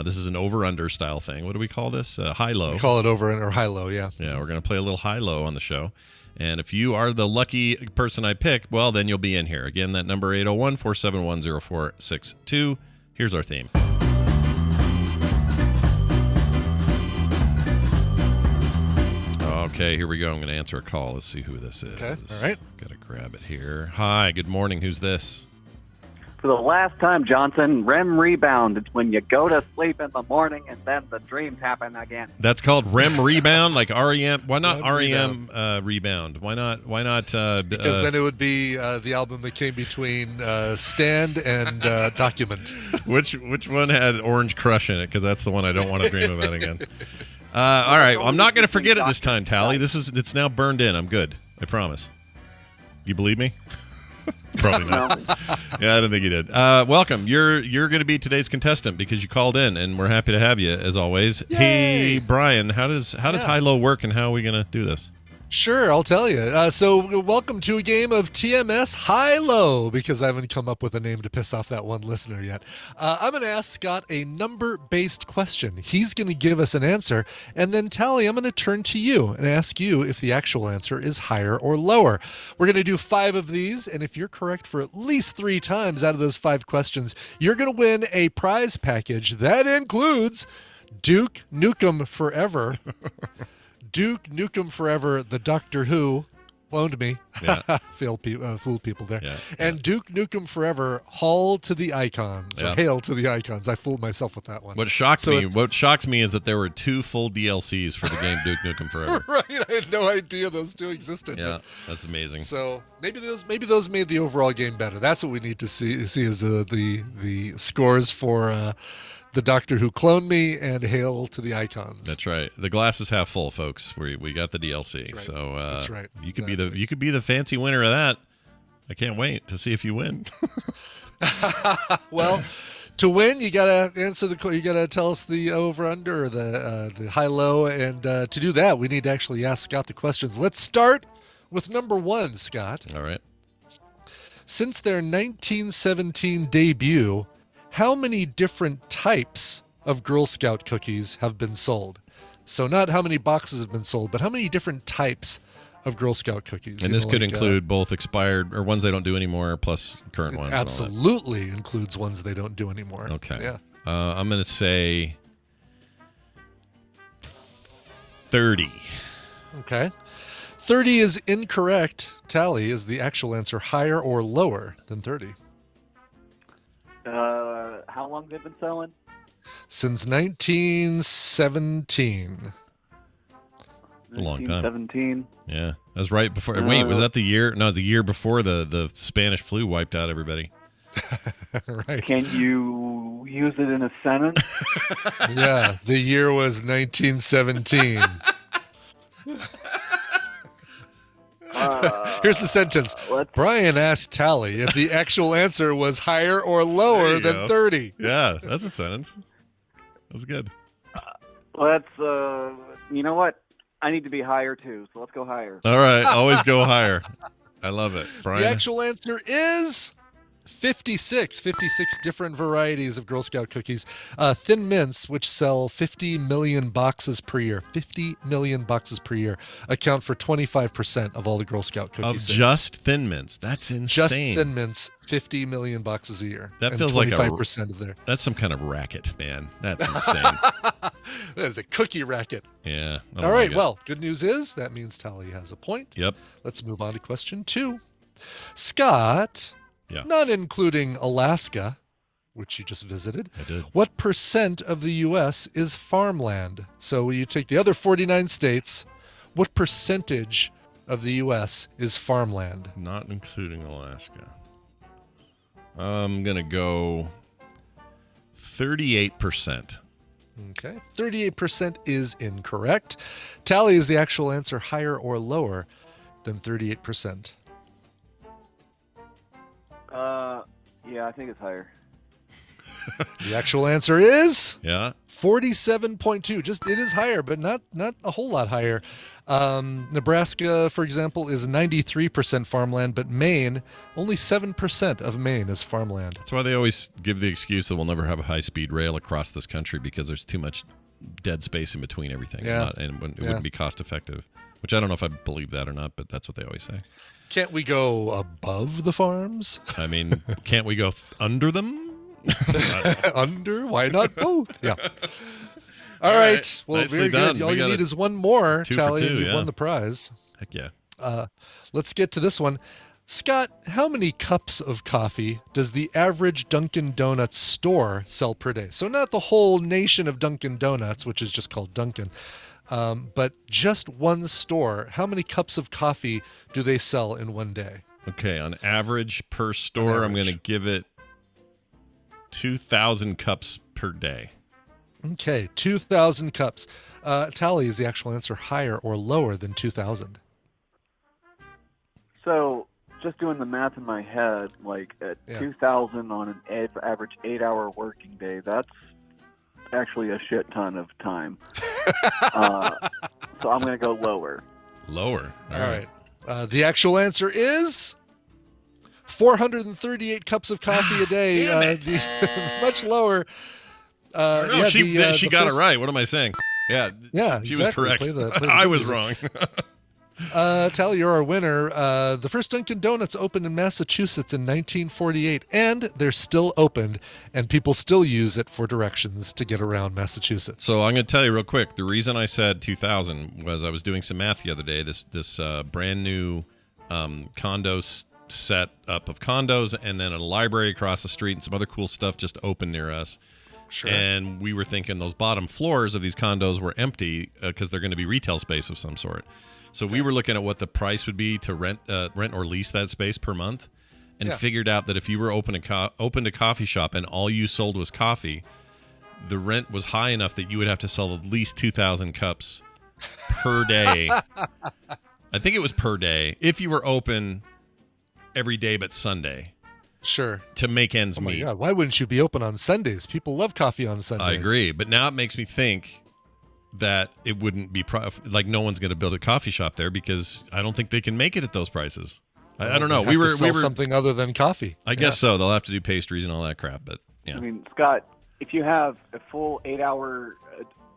This is an over-under style thing. What do we call this? High-low. We call it over or high-low, yeah. Yeah, we're going to play a little high-low on the show. And if you are the lucky person I pick, well, then you'll be in here. Again, that number 801-471-0462. Here's our theme. Okay, here we go. I'm going to answer a call. Let's see who this is. Okay, all right. Got to grab it here. Hi, good morning. Who's this? For the last time, Johnson, REM rebound. It's when you go to sleep in the morning and then the dreams happen again. That's called REM rebound, like REM. Why not REM rebound? Why not? Because then it would be the album that came between Stand and Document. Which one had Orange Crush in it? Because that's the one I don't want to dream about again. All right, well, I'm not going to forget it this time, Tally. It's now burned in. I'm good. I promise. You believe me? Probably not. Yeah, I don't think you did. Welcome. You're going to be today's contestant because you called in, and we're happy to have you as always. Yay! Hey, Brian, how does high-low work, and how are we going to do this? Sure, I'll tell you. So welcome to a game of TMS High-Low, because I haven't come up with a name to piss off that one listener yet. I'm going to ask Scott a number-based question. He's going to give us an answer, and then Tally, I'm going to turn to you and ask you if the actual answer is higher or lower. We're going to do 5 of these, and if you're correct for at least 3 times out of those 5 questions, you're going to win a prize package that includes Duke Nukem Forever. Duke Nukem Forever, the Doctor Who, cloned me, fooled people there, and Duke Nukem Forever, Hail to the Icons. Hail to the Icons. I fooled myself with that one. What shocks me is that there were 2 full DLCs for the game Duke Nukem Forever. Right, I had no idea those 2 existed. Yeah, that's amazing. So maybe those made the overall game better. That's what we need to see is the scores for. The Doctor Who cloned me and Hail to the Icons. That's right. The glass is half full, folks. We got the DLC. That's right. So that's right. You could be the fancy winner of that. I can't wait to see if you win. Well, to win, you gotta answer you gotta tell us the over under or the high low, and to do that, we need to actually ask Scott the questions. Let's start with number 1, Scott. All right. Since their 1917 debut, how many different types of Girl Scout cookies have been sold? So not how many boxes have been sold, but how many different types of Girl Scout cookies? And this could include both expired or ones they don't do anymore, plus current ones. Absolutely includes ones they don't do anymore. Okay. Yeah. I'm going to say 30. Okay. 30 is incorrect. Tally, is the actual answer higher or lower than 30? How long have they been selling? Since 1917. A long time. 1917. Yeah, that was right before. Wait, was that the year? No, it was the year before the Spanish flu wiped out everybody. Right. Can you use it in a sentence? Yeah, the year was 1917. Here's the sentence. Brian asked Tally if the actual answer was higher or lower than 30. Yeah, that's a sentence. That was good. Let's, you know what? I need to be higher too, so let's go higher. All right, always go higher. I love it. Brian? The actual answer is 56 different varieties of Girl Scout cookies. Thin Mints, which sell 50 million boxes per year, 50 million boxes per year, account for 25% of all the Girl Scout cookie sales. Just Thin Mints. That's insane. Just Thin Mints, 50 million boxes a year. That feels like 25% of their. That's some kind of racket, man. That's insane. That is a cookie racket. Yeah. All right. Well, good news is that means Tally has a point. Yep. Let's move on to question 2. Scott, not including Alaska, which you just visited, I did. what percent of the U.S. is farmland? So you take the other 49 states, what percentage of the U.S. is farmland? Not including Alaska. I'm going to go 38%. Okay. 38% is incorrect. Tally, is the actual answer higher or lower than 38%? Yeah, I think it's higher. The actual answer is 47.2. Just it is higher, but not a whole lot higher. Nebraska, for example, is 93% farmland, but Maine, only 7% of Maine is farmland. That's why they always give the excuse that we'll never have a high-speed rail across this country because there's too much dead space in between everything, and it wouldn't be cost-effective. Which I don't know if I believe that or not, but that's what they always say. Can't we go above the farms? I mean, can't we go under them? Under? Why not both? Yeah. All right. Well, nicely very done. good. All you need is one more, 2 Tally, for 2, and you've won the prize. Heck yeah. Let's get to this one. Scott, how many cups of coffee does the average Dunkin' Donuts store sell per day? So not the whole nation of Dunkin' Donuts, which is just called Dunkin', but just one store. How many cups of coffee do they sell in one day? Okay, on average per store, I'm going to give it 2,000 cups per day. Okay, 2,000 cups. Tally, is the actual answer higher or lower than 2,000? So, just doing the math in my head, like at 2,000 on an average 8-hour working day, that's actually a shit ton of time. So I'm going to go lower. Lower. All right. The actual answer is 438 cups of coffee a day. Much lower. No, she got it right. What am I saying? Yeah, she was correct. I was wrong. Tally, you're our winner. The first Dunkin' Donuts opened in Massachusetts in 1948, and they're still open, and people still use it for directions to get around Massachusetts. So I'm going to tell you real quick. The reason I said 2,000 was I was doing some math the other day. This brand new condo set up of condos, and then a library across the street, and some other cool stuff just opened near us. Sure. And we were thinking those bottom floors of these condos were empty because they're going to be retail space of some sort. So we were looking at what the price would be to rent or lease that space per month, and figured out that if you were opened a coffee shop and all you sold was coffee, the rent was high enough that you would have to sell at least 2,000 cups per day. I think it was per day if you were open every day but Sunday. Sure. To make ends meet. God, why wouldn't you be open on Sundays? People love coffee on Sundays. I agree, but now it makes me think that it wouldn't be like no one's going to build a coffee shop there because I don't think they can make it at those prices. I don't know. We were something other than coffee. I guess so. They'll have to do pastries and all that crap. But yeah. I mean, Scott, if you have a full 8-hour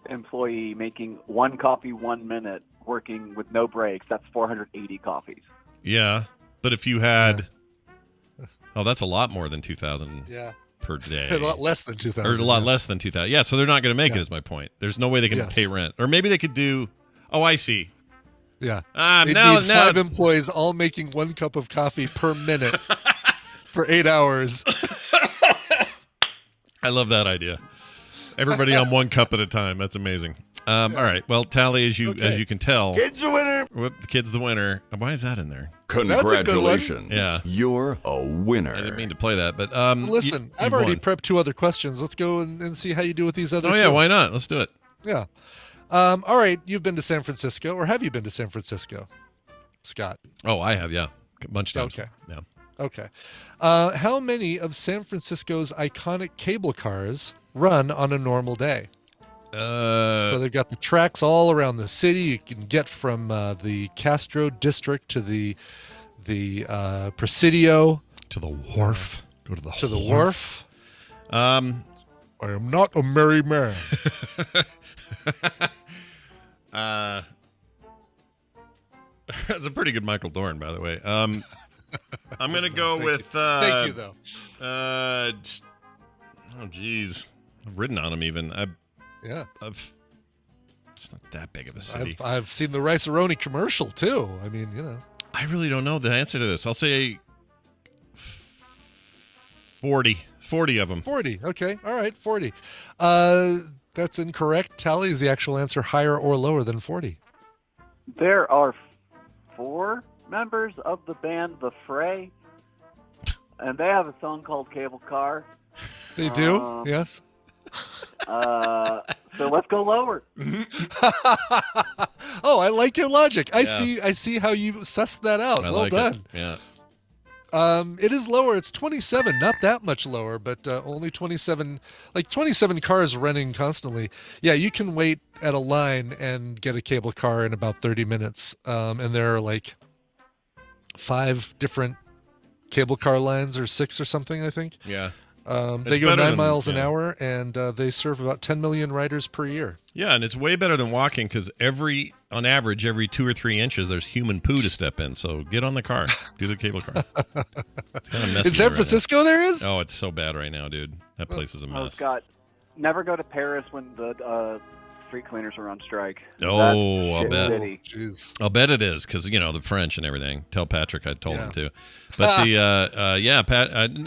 employee making one coffee 1 minute, working with no breaks, that's 480 coffees. Yeah, but if you had, that's a lot more than 2,000. Per day. A lot less than 2,000. There's a lot less than 2,000. Yeah, so they're not going to make it, is my point. There's no way they can pay rent. Or maybe they could do, I see. Yeah. They need 5 employees all making 1 cup of coffee per minute for 8 hours. I love that idea. Everybody on 1 cup at a time. That's amazing. All right. Well, Tally, as you can tell, kid's the winner. Kid's the winner. Why is that in there? Congratulations. Yeah. You're a winner. I didn't mean to play that, but listen, I've already prepped 2 other questions. Let's go and see how you do with these other 2. Oh yeah, why not? Let's do it. Yeah. All right. You've been to San Francisco, or have you been to San Francisco, Scott? Oh, I have. Yeah, a bunch of times. Okay. Yeah. Okay. How many of San Francisco's iconic cable cars run on a normal day? So they've got the tracks all around the city. You can get from the Castro district to the Presidio to the wharf. Go to the wharf. I am not a merry man. That's a pretty good Michael Dorn, by the way. I'm going to go with... Thank you, though. Oh, geez. I've ridden on him, even. It's not that big of a city. I've seen the Rice-A-Roni commercial, too. I mean, you know. I really don't know the answer to this. I'll say 40. 40 of them. 40. Okay. All right. 40. That's incorrect. Tally, is the actual answer higher or lower than 40? There are 4 members of the band The Fray, and they have a song called Cable Car. They do? Yes. So let's go lower. Oh, I like your logic. I see how you sussed that out. Well done. Yeah. It is lower. It's 27, not that much lower, but only 27, like 27 cars running constantly. Yeah, you can wait at a line and get a cable car in about 30 minutes. And there are like 5 different cable car lines, or 6 or something, I think. Yeah. They go 9 miles an hour, and they serve about 10 million riders per year. Yeah, and it's way better than walking because on average, every 2 or 3 inches, there's human poo to step in. So get on the car. Do the cable car. It's kind of messy. In San Francisco, there is? Oh, it's so bad right now, dude. That place is a mess. Oh, Scott, never go to Paris when the street cleaners are on strike. Oh, I'll bet. Jeez. I'll bet it is because, you know, the French and everything. Tell Patrick I told him to. But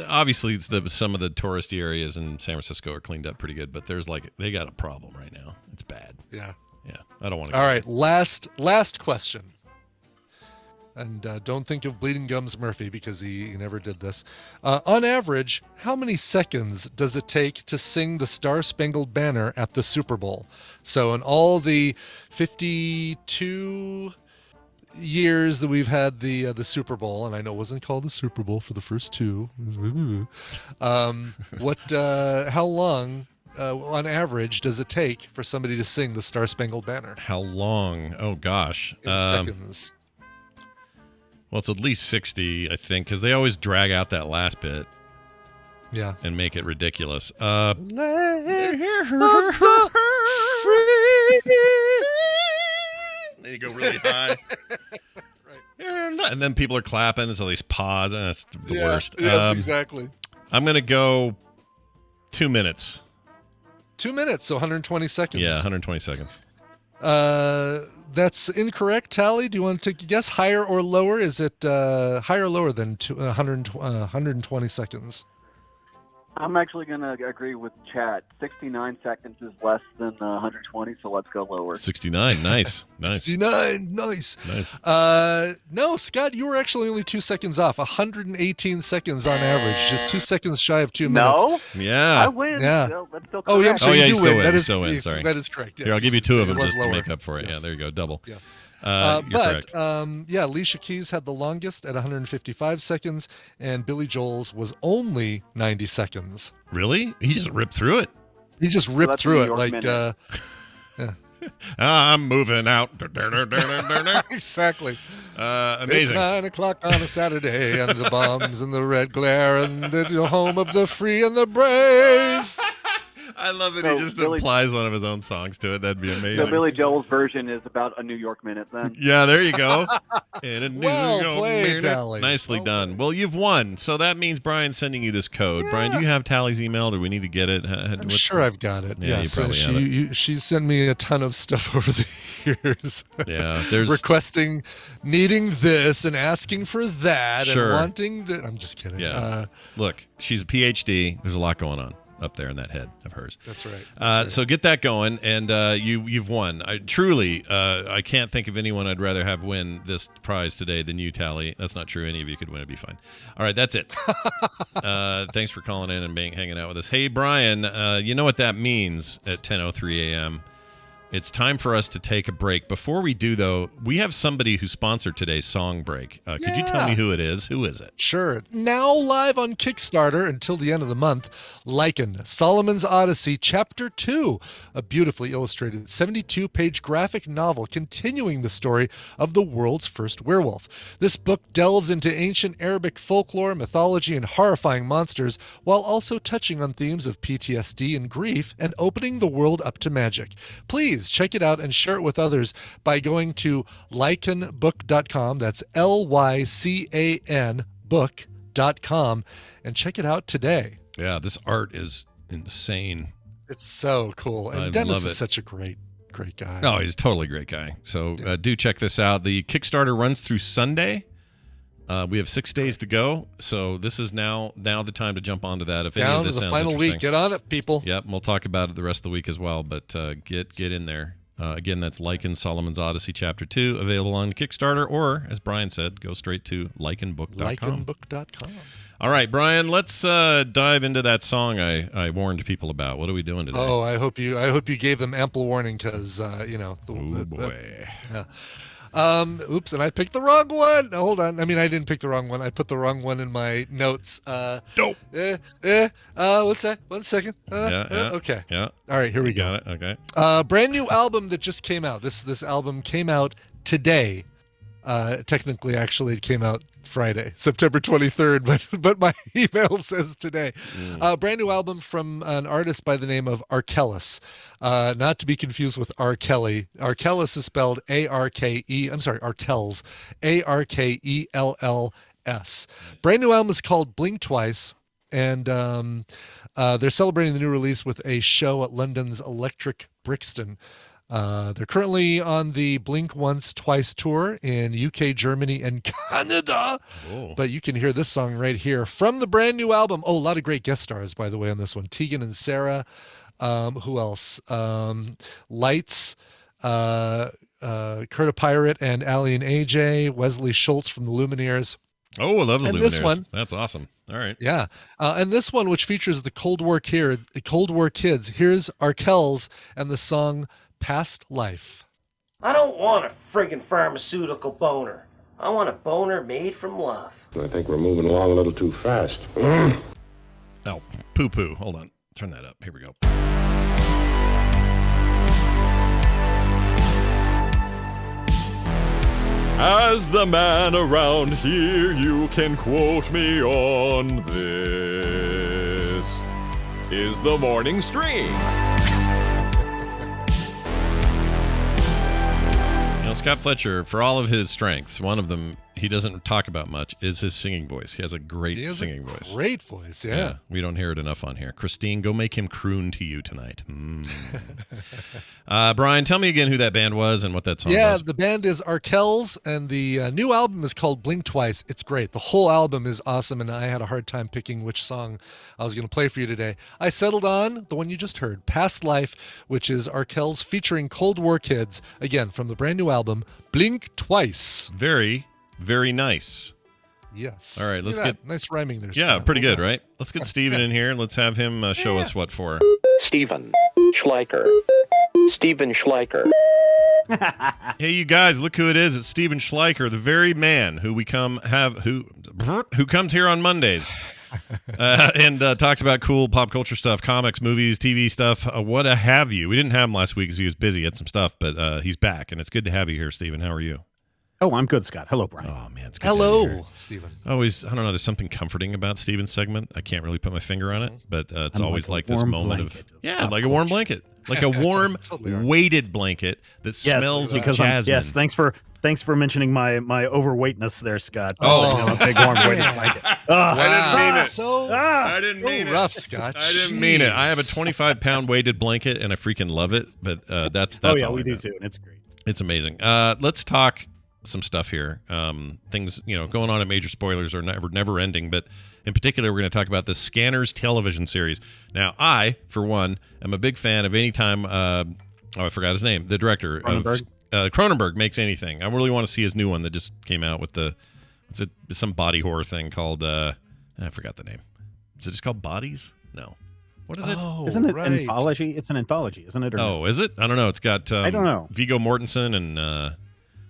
obviously it's some of the touristy areas in San Francisco are cleaned up pretty good, but they got a problem right now. It's bad. Yeah. Yeah. I don't want to. All right. Last question. And don't think of Bleeding Gums Murphy because he never did this. On average, how many seconds does it take to sing the Star Spangled Banner at the Super Bowl? So in all the 52 years that we've had the Super Bowl, and I know it wasn't called the Super Bowl for the first 2. How long, on average, does it take for somebody to sing the Star Spangled Banner? How long? Oh, gosh. In seconds. Well, it's at least 60, I think, because they always drag out that last bit. Yeah. And make it ridiculous. Then you go really high. Right. And then people are clapping, and so they pause, and that's the worst. Yes, exactly. I'm going to go 2 minutes. 2 minutes, so 120 seconds. Yeah, 120 seconds. That's incorrect. Tally, do you want to take a guess? Higher or lower? Is it higher or lower than 120 seconds? I'm actually going to agree with Chad. 69 seconds is less than 120, so let's go lower. 69, nice. 69, nice. No, Scott, you were actually only 2 seconds off. 118 seconds on average, just 2 seconds shy of 2 minutes. No? Yeah. I win. Yeah. So that's still correct. Oh, yeah, so you do win. That is Sorry. That is correct. Yes, Here, I'll give you 2 of them just lower. to make up for it. Yes. Yeah, there you go, double. Yes. You're correct. Alicia Keys had the longest at 155 seconds, and Billy Joel's was only 90 seconds. Really? He just ripped through it? He just ripped through it like... I'm moving out. Exactly. Amazing. It's 9 o'clock on a Saturday, and the bombs and the red glare, and the home of the free and the brave. I love that he just applies one of his own songs to it. That'd be amazing. So Billy Joel's version is about a New York minute then. Yeah, there you go. In a New York played, minute. Tally. Nicely well done. Played. Well, you've won. So that means Brian's sending you this code. Yeah. Brian, do you have Tally's email? Do we need to get it? I'm sure I've got it. Yeah, yes. you probably have it. She sent me a ton of stuff over the years. Yeah, there's requesting, needing this and asking for that sure. and wanting that. I'm just kidding. Yeah. Look, she's a PhD. There's a lot going on up there in that head of hers. That's right. So get that going, and you've won. I can't think of anyone I'd rather have win this prize today than you, Tally. That's not true. Any of you could win. It'd be fine. All right, that's it. Thanks for calling in and hanging out with us. Hey, Brian, you know what that means at 10:03 a.m. it's time for us to take a break. Before we do, though, we have somebody who sponsored today's song break. Could you tell me who it is? Who is it? Sure. Now live on Kickstarter until the end of the month, Lycan, Solomon's Odyssey, Chapter 2, a beautifully illustrated 72-page graphic novel continuing the story of the world's first werewolf. This book delves into ancient Arabic folklore, mythology, and horrifying monsters, while also touching on themes of PTSD and grief and opening the world up to magic. Please check it out and share it with others by going to lycanbook.com. That's LYCAN book.com and check it out today. Yeah, this art is insane. It's so cool. And Dennis is such a great guy. Oh, he's a totally great guy. So do check this out. The Kickstarter runs through Sunday. We have 6 days to go, so this is now the time to jump onto that. It's down to the final week. Get on it, people. Yep, and we'll talk about it the rest of the week as well, but get in there. Again, that's Lycan, Solomon's Odyssey, Chapter 2, available on Kickstarter, or, as Brian said, go straight to lycanbook.com. Lycanbook.com. All right, Brian, let's dive into that song I warned people about. What are we doing today? Oh, I hope you gave them ample warning because, boy. Yeah. Oops, and I picked the wrong one. No, hold on. I mean, I didn't pick the wrong one. I put the wrong one in my notes. Dope. What's that? 1 second. Okay. Yeah. All right, here we go. Got it. Okay. Brand new album that just came out. This album came out today. Technically, actually, it came out Friday, September 23rd, but my email says today. Brand new album from an artist by the name of Arkellis, not to be confused with R. Kelly. Arkellis is spelled Arkells, Arkells. Brand new album is called Blink Twice, and they're celebrating the new release with a show at London's Electric Brixton. They're currently on the Blink Once Twice tour in UK, Germany, and Canada. Whoa. But you can hear this song right here from the brand new album. Oh, a lot of great guest stars, by the way, on this one. Tegan and Sarah. Who else? Lights. Kurt Pirate and Allie and AJ. Wesley Schultz from the Lumineers. Oh, I love the and Lumineers. This one, that's awesome. All right. Yeah. And this one, which features the Cold War Kids. Here's Arkells and the song Past Life. I don't want a friggin' pharmaceutical boner. I want a boner made from love. I think we're moving along a little too fast. Oh, poo-poo. Hold on. Turn that up. Here we go. As the man around here, you can quote me on this. Is the morning stream. Scott Fletcher, for all of his strengths, one of them he doesn't talk about much is his singing voice. He has a great singing voice. Great voice, yeah. We don't hear it enough on here. Christine, go make him croon to you tonight. Brian, tell me again who that band was and what that song was. Yeah, the band is Arkells, and the new album is called Blink Twice. It's great. The whole album is awesome, and I had a hard time picking which song I was going to play for you today. I settled on the one you just heard, Past Life, which is Arkells featuring Cold War Kids, again, from the brand new album, Blink Twice. Very, very nice. Yes. All right, let's get nice rhyming there. Yeah, pretty good, right? Let's get Steven in here. Let's have him show us what for. Steven Schleicher. Steven Schleicher. Hey, you guys, look who it is. It's Steven Schleicher, the very man who who comes here on Mondays and talks about cool pop culture stuff, comics, movies, TV stuff, what have you. We didn't have him last week because he was busy, had some stuff, but he's back, and it's good to have you here, Steven. How are you? Oh, I'm good, Scott. Hello, Brian. Oh, man, it's good. Hello, Steven. Always, I don't know, there's something comforting about Steven's segment. I can't really put my finger on it, but it's always like this moment of like a warm blanket. Like a warm, weighted blanket that smells of jasmine. Yes, thanks for mentioning my overweightness there, Scott. A big warm weighted blanket. I didn't mean it. Rough, Scott. I didn't mean it. I have a 25-pound weighted blanket, and I freaking love it, but that's oh, yeah, all we do, too, and it's great. It's amazing. Let's talk some stuff here. Things, going on at Major Spoilers are never ending, but in particular, we're going to talk about the Scanners television series. Now, I, for one, am a big fan of any time, I forgot his name, the director. Cronenberg makes anything. I really want to see his new one that just came out with some body horror thing called, I forgot the name. Is it just called Bodies? No. What is it? Isn't it anthology? It's an anthology, isn't it? Oh, is it? I don't know. It's got I don't know. Viggo Mortensen and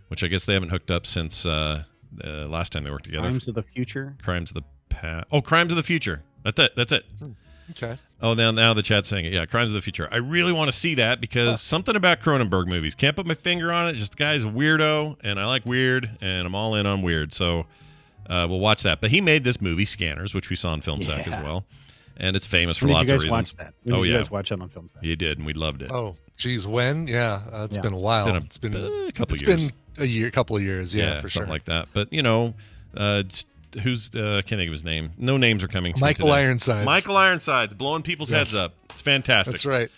which I guess they haven't hooked up since last time they worked together. Crimes of the Future. Crimes of the Past. Oh, Crimes of the Future. That's it. Okay. Oh, now the chat's saying it. Yeah, Crimes of the Future. I really want to see that because something about Cronenberg movies. Can't put my finger on it. Just the guy's a weirdo, and I like weird, and I'm all in on weird. So we'll watch that. But he made this movie, Scanners, which we saw on Film Sack as well. And it's famous for lots of reasons. Watch that? When did you guys watch that on Film Sack? You did, and we loved it. Oh, geez, when? Yeah, it's been a while. It's been a couple of years. It's been a couple of years, yeah, for sure. Something like that. But, who's I can't think of his name. No names are coming. Michael Ironsides. Michael Ironsides blowing people's heads up. It's fantastic. That's right.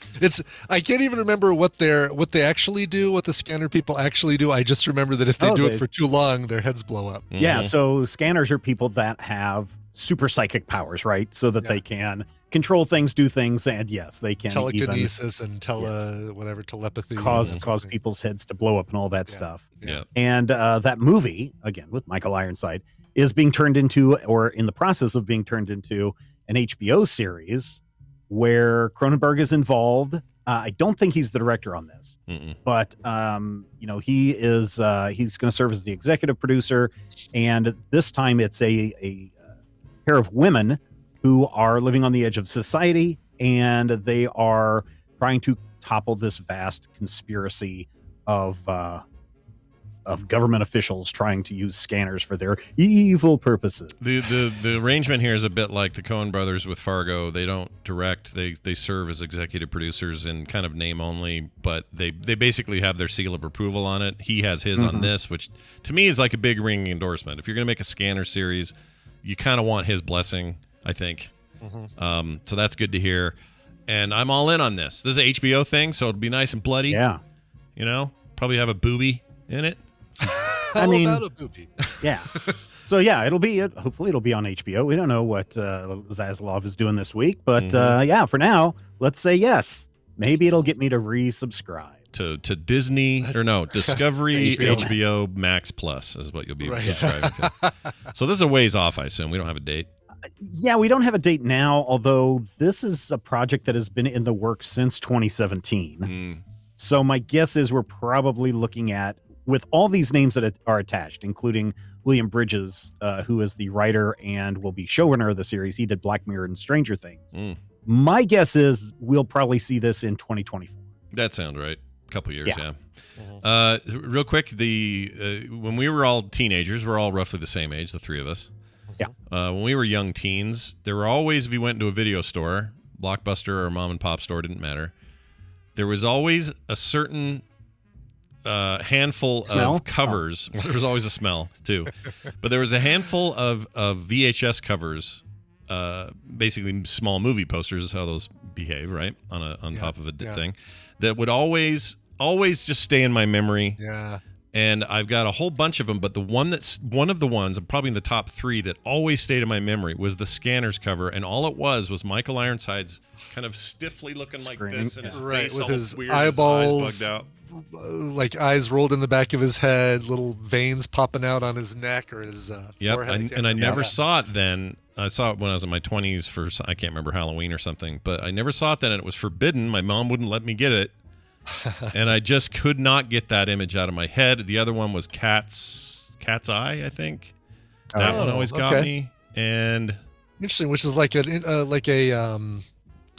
I can't even remember what they actually do, what the scanner people actually do. I just remember that if they do it for too long, their heads blow up. Mm-hmm. Yeah. So scanners are people that have super psychic powers, right? So that they can control things, do things, and yes, they can telekinesis and telepathy, cause people's heads to blow up and all that stuff. Yeah. And that movie, again with Michael Ironside, is being turned into, or in the process of being turned into, an HBO series where Cronenberg is involved. I don't think he's the director on this, but he is. He's going to serve as the executive producer, and this time it's a pair of women who are living on the edge of society, and they are trying to topple this vast conspiracy of government officials trying to use scanners for their evil purposes. The arrangement here is a bit like the Coen brothers with Fargo. They don't direct; they serve as executive producers in kind of name only, but they basically have their seal of approval on it. He has his on this, which to me is like a big ringing endorsement. If you're going to make a scanner series, you kind of want his blessing, I think. So that's good to hear. And I'm all in on this. This is an HBO thing, so it'll be nice and bloody. Yeah. Probably have a booby in it. I mean, about a booby? Yeah. So yeah, hopefully it'll be on HBO. We don't know what Zaslav is doing this week, but for now, let's say yes. Maybe it'll get me to resubscribe to Disney Discovery HBO Max Plus is what you'll be subscribing to. So this is a ways off, I assume. We don't have a date. Yeah, we don't have a date now, although this is a project that has been in the works since 2017. So my guess is we're probably looking at, with all these names that are attached, including William Bridges, who is the writer and will be showrunner of the series. He did Black Mirror and Stranger Things. My guess is we'll probably see this in 2024. That sounds right. A couple years, yeah. Real quick, when we were all teenagers, we're all roughly the same age, the three of us. Yeah. When we were young teens, there were always, if you went into a video store, Blockbuster or mom and pop store, didn't matter, there was always a certain handful of covers. Well, there was always a smell too, but there was a handful of VHS covers, basically small movie posters is how those behave, right? On top of a thing that would always just stay in my memory. Yeah. And I've got a whole bunch of them, but one of the ones, probably in the top 3, that always stayed in my memory was the Scanners cover, and all it was Michael Ironsides kind of stiffly looking like this, and his face with all his weird, eyeballs his eyes bugged out. Like eyes rolled in the back of his head, little veins popping out on his neck or his forehead. And I never saw it then. I saw it when I was in my 20s for, I can't remember, Halloween or something, but I never saw it then, and it was forbidden. My mom wouldn't let me get it. And I just could not get that image out of my head. The other one was Cat's Eye, I think. That one always got me. And interesting, which is like a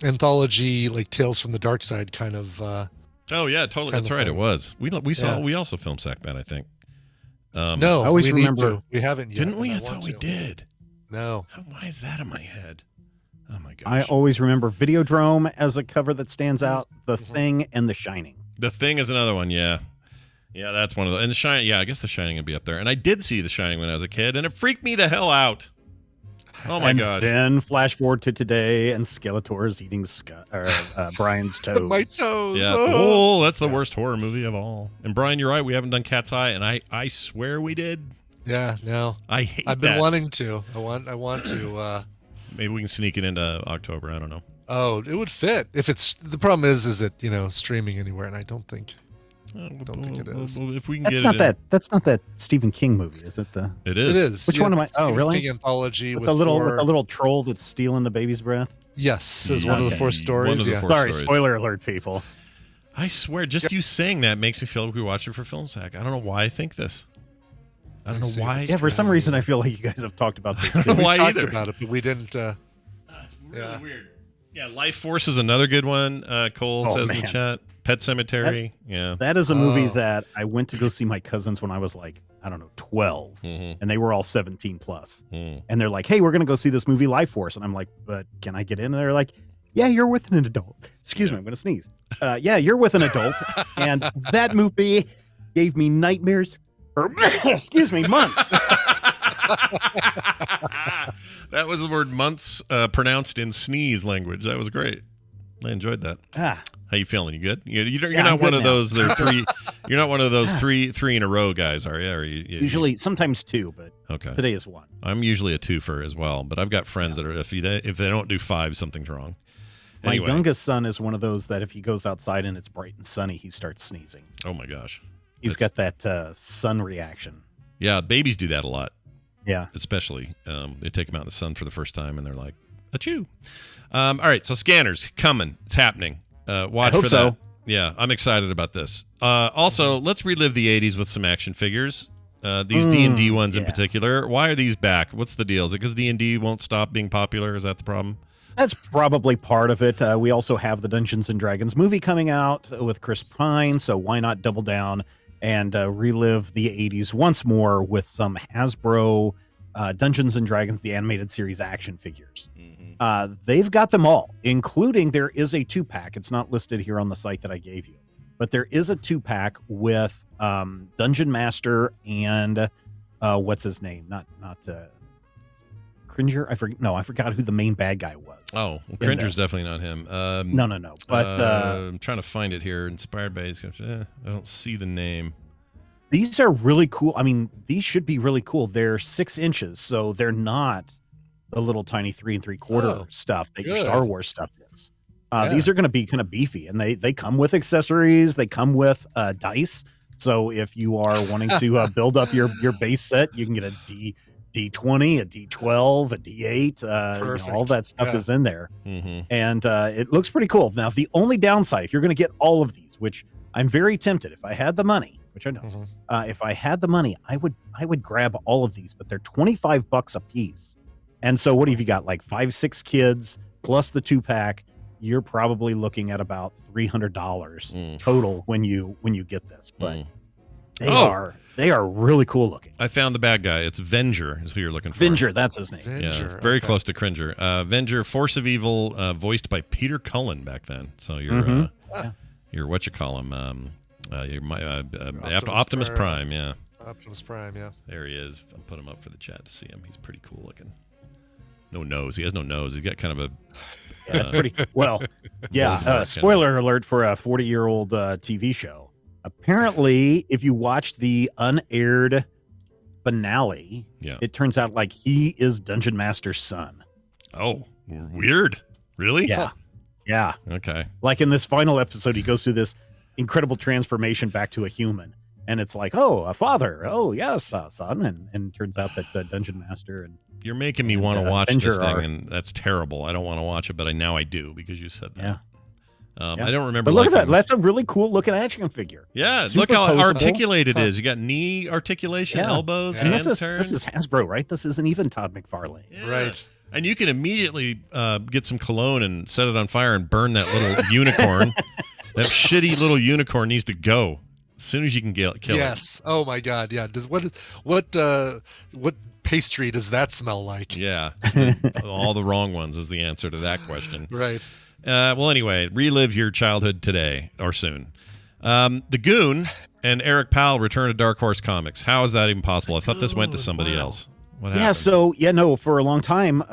anthology, like Tales from the Dark Side kind of. Oh yeah, totally. That's right. It was. We also film sacked that, I think. No, I always remember we haven't yet. Didn't we? I thought we did. No. Why is that in my head? Oh my gosh. I always remember Videodrome as a cover that stands out, The Thing, and The Shining. The Thing is another one, yeah. Yeah, that's one of the, and The Shining, yeah, I guess The Shining would be up there. And I did see The Shining when I was a kid, and it freaked me the hell out. Oh my god. Then flash forward to today, and Skeletor's eating Brian's toes. My toes. Yeah. Oh, that's the worst horror movie of all. And Brian, you're right, we haven't done Cat's Eye, and I swear we did. Yeah, no. I've been wanting to. I want to maybe we can sneak it into October. I don't know. Oh, it would fit. If it's the problem is it streaming anywhere, and I don't think it is. If we can that's get not it that. That's not that Stephen King movie, is it? It is. It is. Which one am I? Stephen Oh, really? King anthology with the little troll that's stealing the baby's breath. Yes, as one of the 4 stories. One of the yeah. 4 Sorry, stories. spoiler alert, people. I swear, just you saying that makes me feel like we watched it for Film Sack. I don't know why I think this. I don't know why. Yeah, for some reason, I feel like you guys have talked about this. I don't know why We talked either. about it, but we didn't. It's really weird. Yeah, Life Force is another good one. Cole says in the chat. Pet Cemetery. That is a movie that I went to go see my cousins when I was like, I don't know, 12, and they were all 17 plus. And they're like, "Hey, we're gonna go see this movie, Life Force," and I'm like, "But can I get in?" And they're like, "Yeah, you're with an adult." Excuse me, I'm gonna sneeze. Yeah, you're with an adult, and that movie gave me nightmares for excuse me, months. That was the word months pronounced in sneeze language. That was great. I enjoyed that. How you feeling? You good? You're not one of those. There are 3. You're not one of those three in a row guys, are you? Or Usually, sometimes 2, but today is 1. I'm usually a 2-fer as well, but I've got friends that are if they don't do 5, something's wrong. Anyway. My youngest son is one of those that if he goes outside and it's bright and sunny, he starts sneezing. Oh my gosh, he's got that sun reaction. Yeah, babies do that a lot. Yeah, especially they take them out in the sun for the first time and they're like, achoo. All right, so Scanners coming. It's happening. Watch I hope for so. that. Yeah, I'm excited about this. Also, let's relive the 80s with some action figures. These D&D ones in particular. Why are these back? What's the deal? Is it because D&D won't stop being popular? Is that the problem? That's probably part of it. We also have the Dungeons and Dragons movie coming out with Chris Pine, so why not double down and relive the 80s once more with some Hasbro Dungeons and Dragons, the animated series action figures. They've got them all, including there is a 2-pack. It's not listed here on the site that I gave you, but there is a 2-pack with Dungeon Master and what's his name? Not Cringer. I forgot who the main bad guy was. Oh, well, Cringer's definitely not him. No. But I'm trying to find it here. Inspired by I don't see the name. These are really cool. I mean, these should be really cool. They're 6 inches, so they're not the little tiny 3 3/4 stuff that your Star Wars stuff is. These are going to be kind of beefy, and they come with accessories. They come with dice. So if you are wanting to build up your base set, you can get a D20, a D12, a D8. All that stuff is in there, and it looks pretty cool. Now, the only downside, if you're going to get all of these, which I'm very tempted, if I had the money, which I don't, if I had the money, I would grab all of these, but they're $25 a piece. And so what have you got? Like 5-6 kids plus the 2-pack. You're probably looking at about $300 total when you get this. But they are really cool looking. I found the bad guy. It's Venger is who you're looking for. Venger, that's his name. Yeah, it's very close to Cringer. Venger, Force of Evil, voiced by Peter Cullen back then. So you're you're what you call him? Optimus Prime. Yeah. Optimus Prime. Yeah. There he is. I'll put him up for the chat to see him. He's pretty cool looking. No nose. He has no nose. He's got kind of a. That's pretty well. Yeah. Spoiler alert for a 40-year-old TV show. Apparently, if you watch the unaired finale, it turns out like he is Dungeon Master's son. Oh, weird. Really? Yeah. Yeah. Okay. Like in this final episode, he goes through this incredible transformation back to a human. And it's like, oh, a father. Oh, yes, son. And turns out that the Dungeon Master and you're making me want to watch this thing, and that's terrible. I don't want to watch it, but now I do because you said that. I don't remember. But look at that. That's a really cool looking action figure. Yeah, look how articulated it is. You got knee articulation, elbows, hands turn. This is Hasbro, right? This isn't even Todd McFarlane. Yeah. Right. And you can immediately get some cologne and set it on fire and burn that little unicorn. That shitty little unicorn needs to go as soon as you can kill it. Yes. Oh my God. Yeah. What pastry does that smell like? Yeah. All the wrong ones is the answer to that question. Right. Well, anyway, relive your childhood today or soon. The Goon and Eric Powell return to Dark Horse Comics. How is that even possible? I thought this went to somebody else. What happened? For a long time,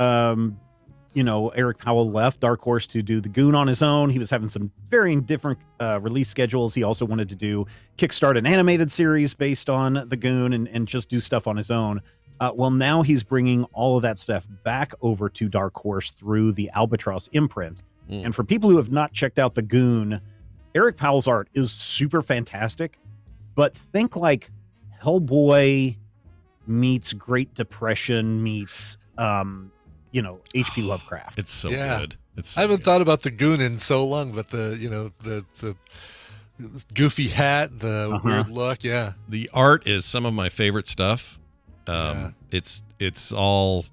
Eric Powell left Dark Horse to do the Goon on his own. He was having some varying different release schedules. He also wanted to do kickstart an animated series based on the Goon and just do stuff on his own. Well, now he's bringing all of that stuff back over to Dark Horse through the Albatross imprint. And for people who have not checked out the Goon, Eric Powell's art is super fantastic, but think like Hellboy meets Great Depression meets H.P. Lovecraft. It's so good. I haven't thought about the goon in so long, but the goofy hat, the weird look, yeah. The art is some of my favorite stuff. It's all,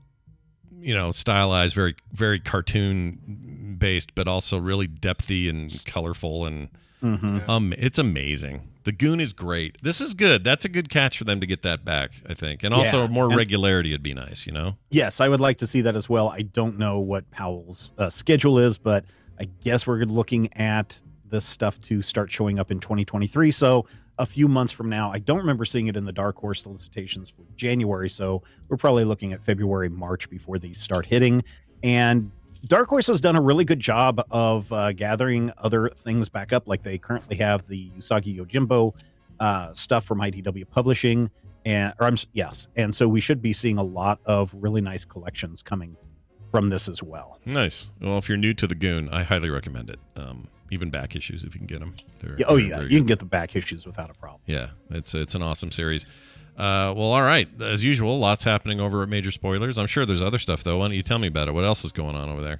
stylized, very, very cartoon based, but also really depthy and colorful, and it's amazing. The goon is great. This is good. That's a good catch for them to get that back, I think. And also more regularity would be nice, Yes, I would like to see that as well. I don't know what Powell's schedule is, but I guess we're looking at this stuff to start showing up in 2023. So a few months from now. I don't remember seeing it in the Dark Horse solicitations for January, so we're probably looking at February, March before these start hitting. And Dark Horse has done a really good job of gathering other things back up. Like they currently have the Usagi Yojimbo stuff from IDW Publishing, and so we should be seeing a lot of really nice collections coming from this as well. Nice. Well, if you're new to the Goon, I highly recommend it. Even back issues, if you can get them. You can get the back issues without a problem. Yeah, it's an awesome series. Well, all right. As usual, lots happening over at Major Spoilers. I'm sure there's other stuff, though. Why don't you tell me about it? What else is going on over there?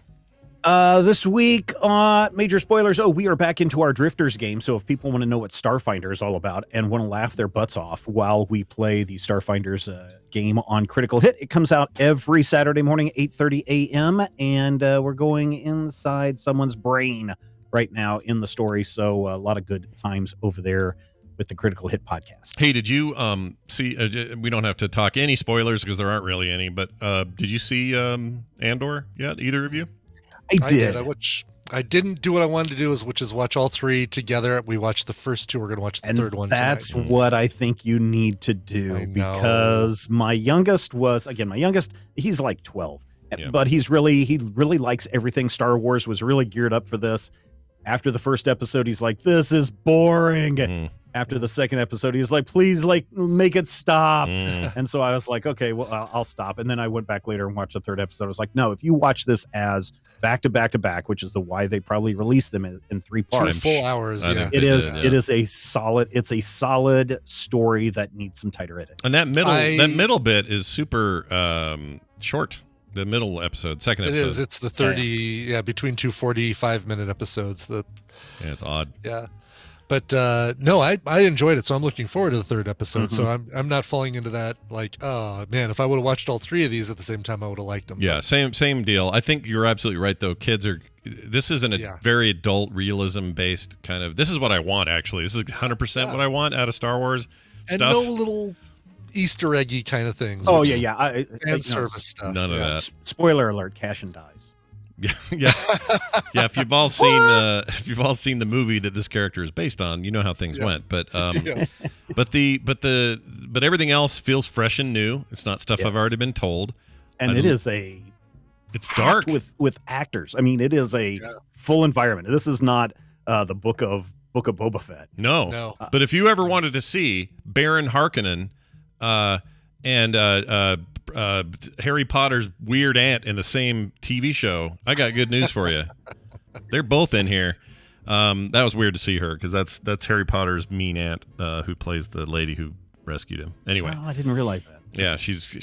This week, Major Spoilers. We are back into our Drifters game. So if people want to know what Starfinder is all about and want to laugh their butts off while we play the Starfinders game on Critical Hit, it comes out every Saturday morning, 8:30 a.m. And we're going inside someone's brain right now in the story. So a lot of good times over there with the Critical Hit podcast. Hey, did you see, we don't have to talk any spoilers because there aren't really any, but did you see Andor yet, either of you? I did. I didn't do what I wanted to do, which is watch all three together. We watched the first two. We're going to watch the third one tonight. That's what I think you need to do, because my youngest, he's like 12, but he really likes everything Star Wars, was really geared up for this. After the first episode, he's like, this is boring. After the second episode, he's like, please, make it stop. And so I was like, okay, well, I'll stop. And then I went back later and watched the third episode. I was like, no, if you watch this as back to back to back, which is why they probably released them in 3 parts. 2 full hours. Yeah. It is a solid story that needs some tighter editing. And that middle bit is super short. The middle episode, second episode. It is. It's the 30, between 2 45-minute episodes. It's odd. Yeah. But no, I enjoyed it, so I'm looking forward to the third episode. So I'm not falling into that, oh, man, if I would have watched all 3 of these at the same time, I would have liked them. Yeah, same deal. I think you're absolutely right, though. This isn't a very adult realism-based kind of, this is what I want, actually. This is 100% what I want out of Star Wars stuff. And no little Easter eggy kind of things. Oh, yeah. And service stuff. None of that. Spoiler alert, Cashin dies. Yeah. If you've all seen the movie that this character is based on, you know how things went. But but everything else feels fresh and new. It's not stuff I've already been told. And it's dark with actors. I mean, it is a full environment. This is not the book of Boba Fett. No. But if you ever wanted to see Baron Harkonnen and Harry Potter's weird aunt in the same TV show, I got good news for you. They're both in here. That was weird to see her, because that's Harry Potter's mean aunt who plays the lady who rescued him. Anyway, I didn't realize that. Yeah,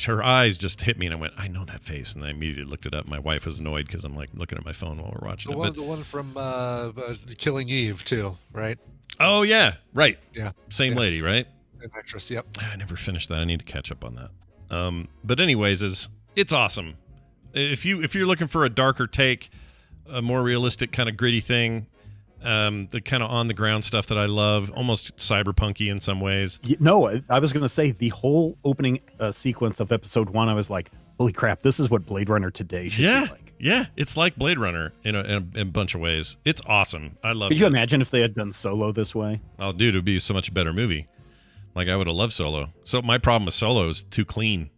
her eyes just hit me, and I went, I know that face, and I immediately looked it up. My wife was annoyed because I'm looking at my phone while we're watching the one from Killing Eve too, right? Oh yeah, right. Yeah, same lady, right? An actress. Yep. I never finished that. I need to catch up on that. But anyways, it's awesome. If you're looking for a darker take, a more realistic kind of gritty thing, the kind of on the ground stuff that I love, almost cyberpunky in some ways. No, I was going to say the whole opening sequence of episode 1. I was like, holy crap, this is what Blade Runner today should be like. Yeah, it's like Blade Runner in a bunch of ways. It's awesome. I love it. Could you imagine if they had done Solo this way? Oh, dude, it would be so much better movie. I would have loved Solo. So my problem with Solo is too clean,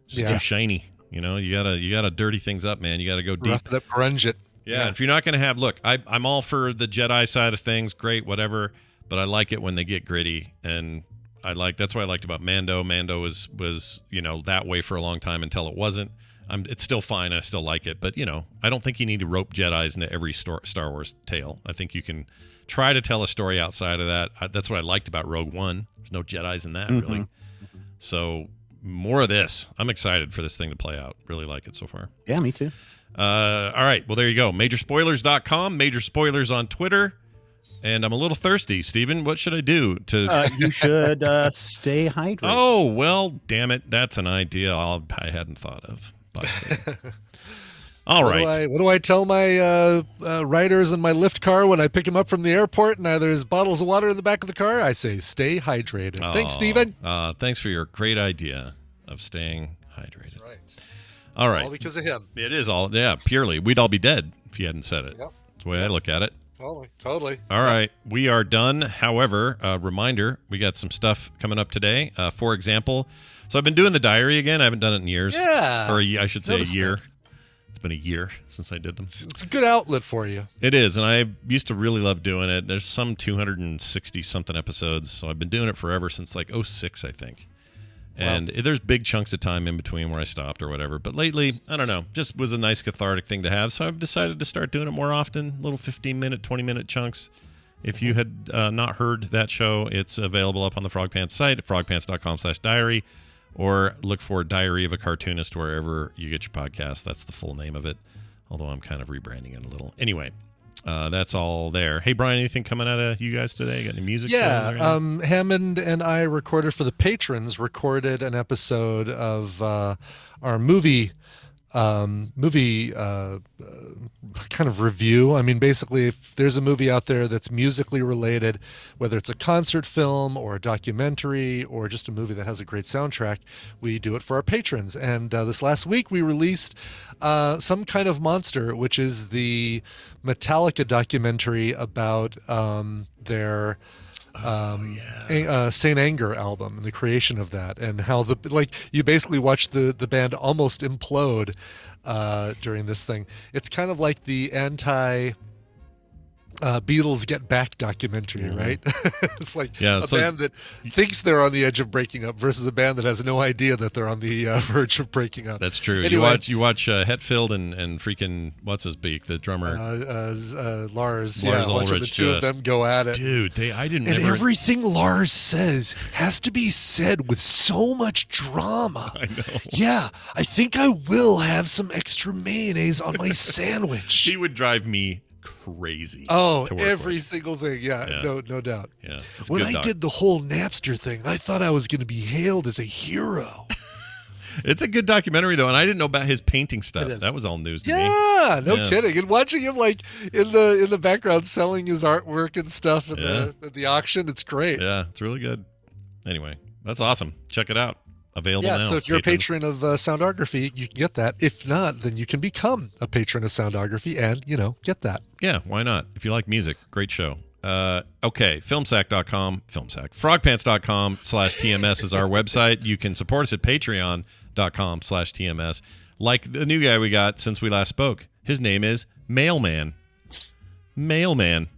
just too shiny. You gotta dirty things up, man. You gotta go deep. Rough it up, grunge it. Yeah, if you're not gonna have, I'm all for the Jedi side of things. Great, whatever. But I like it when they get gritty, and that's what I liked about Mando. Mando was that way for a long time until it wasn't. It's still fine. I still like it, but I don't think you need to rope Jedis into every Star Wars tale. I think you can try to tell a story outside of that. That's what I liked about Rogue One. There's no Jedis in that, really. So more of this. I'm excited for this thing to play out. Really like it so far. Yeah, me too. All right. Well, there you go. Majorspoilers.com, Major Spoilers on Twitter. And I'm a little thirsty, Steven. What should I do to? You should stay hydrated. Oh, well, damn it. That's an idea I hadn't thought of. But, all right. What do I tell my riders in my Lyft car when I pick them up from the airport and there's bottles of water in the back of the car? I say, stay hydrated. Thanks, Steven. Thanks for your great idea of staying hydrated. That's right. All right. All because of him. It is all, purely. We'd all be dead if you hadn't said it. Yep. That's the way I look at it. Totally. All right. We are done. However, reminder, we got some stuff coming up today. For example, so I've been doing the diary again. I haven't done it in years. Yeah. Or I should say a year. That. It's been a year since I did them. It's a good outlet for you. It is, and I used to really love doing it. There's some 260-something episodes, so I've been doing it forever since like 06, I think. And there's big chunks of time in between where I stopped or whatever. But lately, I don't know, just was a nice cathartic thing to have. So I've decided to start doing it more often, little 15-minute, 20-minute chunks. If you had not heard that show, it's available up on the Frog Pants site at frogpants.com/diary, or look for Diary of a Cartoonist wherever you get your podcast. That's the full name of it, although I'm kind of rebranding it a little. Anyway. That's all there. Hey, Brian, anything coming out of you guys today? Got any music? Yeah, Hammond and I recorded for the patrons, recorded an episode of our movie kind of review. I mean, basically, if there's a movie out there that's musically related, whether it's a concert film or a documentary or just a movie that has a great soundtrack, we do it for our patrons. And this last week, we released Some Kind of Monster, which is the Metallica documentary about their Saint Anger album and the creation of that, and how you basically watch the band almost implode during this thing. It's kind of like the anti Beatles Get Back documentary, right? It's like a band that thinks they're on the edge of breaking up versus a band that has no idea that they're on the verge of breaking up. That's true. Anyway, you watch Hetfield and freaking what's his beak, the drummer, Lars. Ulrich, the two of them go at it, dude. Everything Lars says has to be said with so much drama. I know. Yeah, I think I will have some extra mayonnaise on my sandwich. He would drive me crazy. Oh, every single thing. Yeah. No doubt. Yeah. When I did the whole Napster thing, I thought I was going to be hailed as a hero. It's a good documentary though, and I didn't know about his painting stuff. That was all news to me. Yeah, no kidding. And watching him like in the background selling his artwork and stuff at the auction, it's great. Yeah, it's really good. Anyway, that's awesome. Check it out. Available now. So if you're a patron of Soundography, you can get that. If not, then you can become a patron of Soundography and, get that. Yeah, why not? If you like music, great show. Okay, filmsack.com, frogpants.com/TMS is our website. You can support us at patreon.com/TMS. Like the new guy we got since we last spoke. His name is Mailman. Mailman.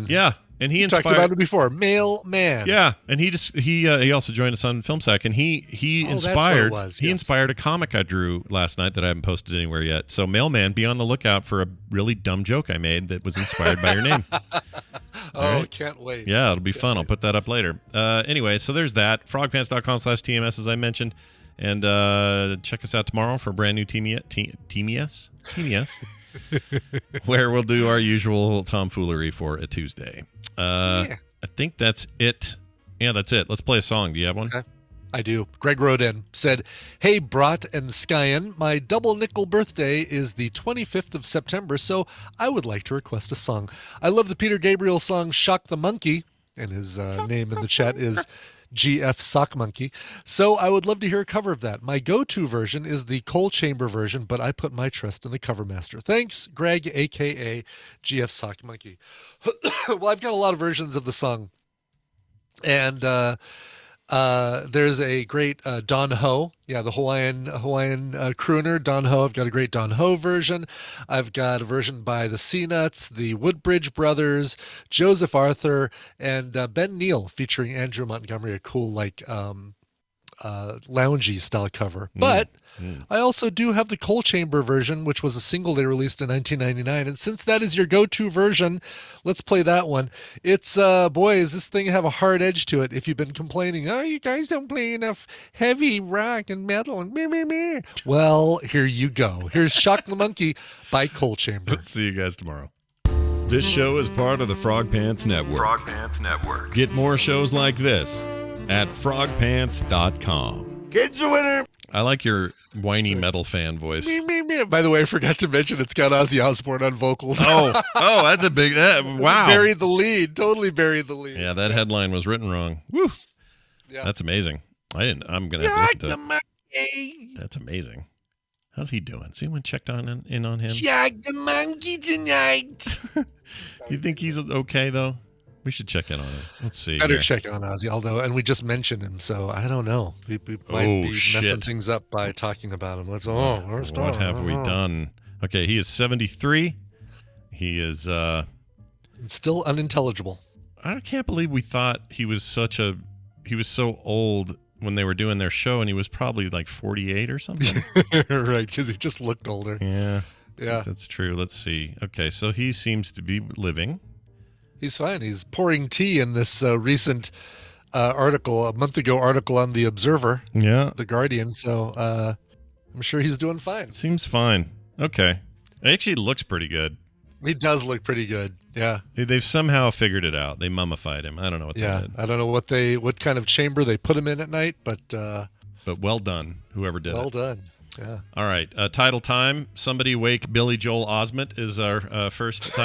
Yeah. And he talked about it before. Mailman. Yeah, and he also joined us on FilmSack, and he inspired inspired a comic I drew last night that I haven't posted anywhere yet. So Mailman, be on the lookout for a really dumb joke I made that was inspired by your name. Right? Can't wait. Yeah, it'll be fun. I'll put that up later. Anyway, so there's that. Frogpants.com/TMS, as I mentioned. And check us out tomorrow for a brand new TMS, where we'll do our usual tomfoolery for a Tuesday. I think that's it. Yeah, that's it. Let's play a song. Do you have one? Okay. I do. Greg wrote in, said, "Hey, Brat and Skyen, my double nickel birthday is the 25th of September, so I would like to request a song. I love the Peter Gabriel song Shock the Monkey," and his name in the chat is GF Sock Monkey. "So I would love to hear a cover of that. My go-to version is the Coal Chamber version, but I put my trust in the cover master. Thanks, Greg, a.k.a. GF Sock Monkey." Well, I've got a lot of versions of the song. And there's a great Don Ho. Yeah, the Hawaiian crooner, Don Ho. I've got a great Don Ho version. I've got a version by the C-Nuts, the Woodbridge Brothers, Joseph Arthur, and Ben Neal featuring Andrew Montgomery, a cool loungy style cover. But I also do have the coal chamber version, which was a single they released in 1999. And since that is your go-to version, let's play that one. It's, boy, does this thing have a hard edge to it. If you've been complaining, oh, you guys don't play enough heavy rock and metal and meh, meh, meh. Well, here you go. Here's Shock the Monkey by Coal Chamber. See you guys tomorrow. This show is part of the Frog Pants Network. Frog Pants Network. Get more shows like this at frogpants.com. Kids a winner. I like your whiny metal fan voice. By the way, I forgot to mention it's got Ozzy Osbourne on vocals. Oh, that's a big, wow. Buried the lead. Totally buried the lead. Yeah, that headline was written wrong. Woo. Yeah. That's amazing. I'm going to have to listen to it. That's amazing. How's he doing? Has anyone checked in on him? Shock the monkey tonight. You think he's okay, though? We should check in on him. Let's see. Better check on Ozzy, and we just mentioned him, so I don't know. We might be messing things up by talking about him. What have we done? Okay, he is 73. He is still unintelligible. I can't believe we thought he was so old when they were doing their show, and he was probably like 48 or something. Right, because he just looked older. Yeah, yeah, that's true. Let's see. Okay, so he seems to be living. He's fine. He's pouring tea in this recent article, a month ago article on The Observer, The Guardian. So I'm sure he's doing fine. Seems fine. Okay. It actually looks pretty good. He does look pretty good. Yeah. They've somehow figured it out. They mummified him. I don't know what they did. I don't know what kind of chamber they put him in at night, but well done, whoever did it. Well done. Yeah. All right. Title time. Somebody Wake Billy Joel Osment is our first title.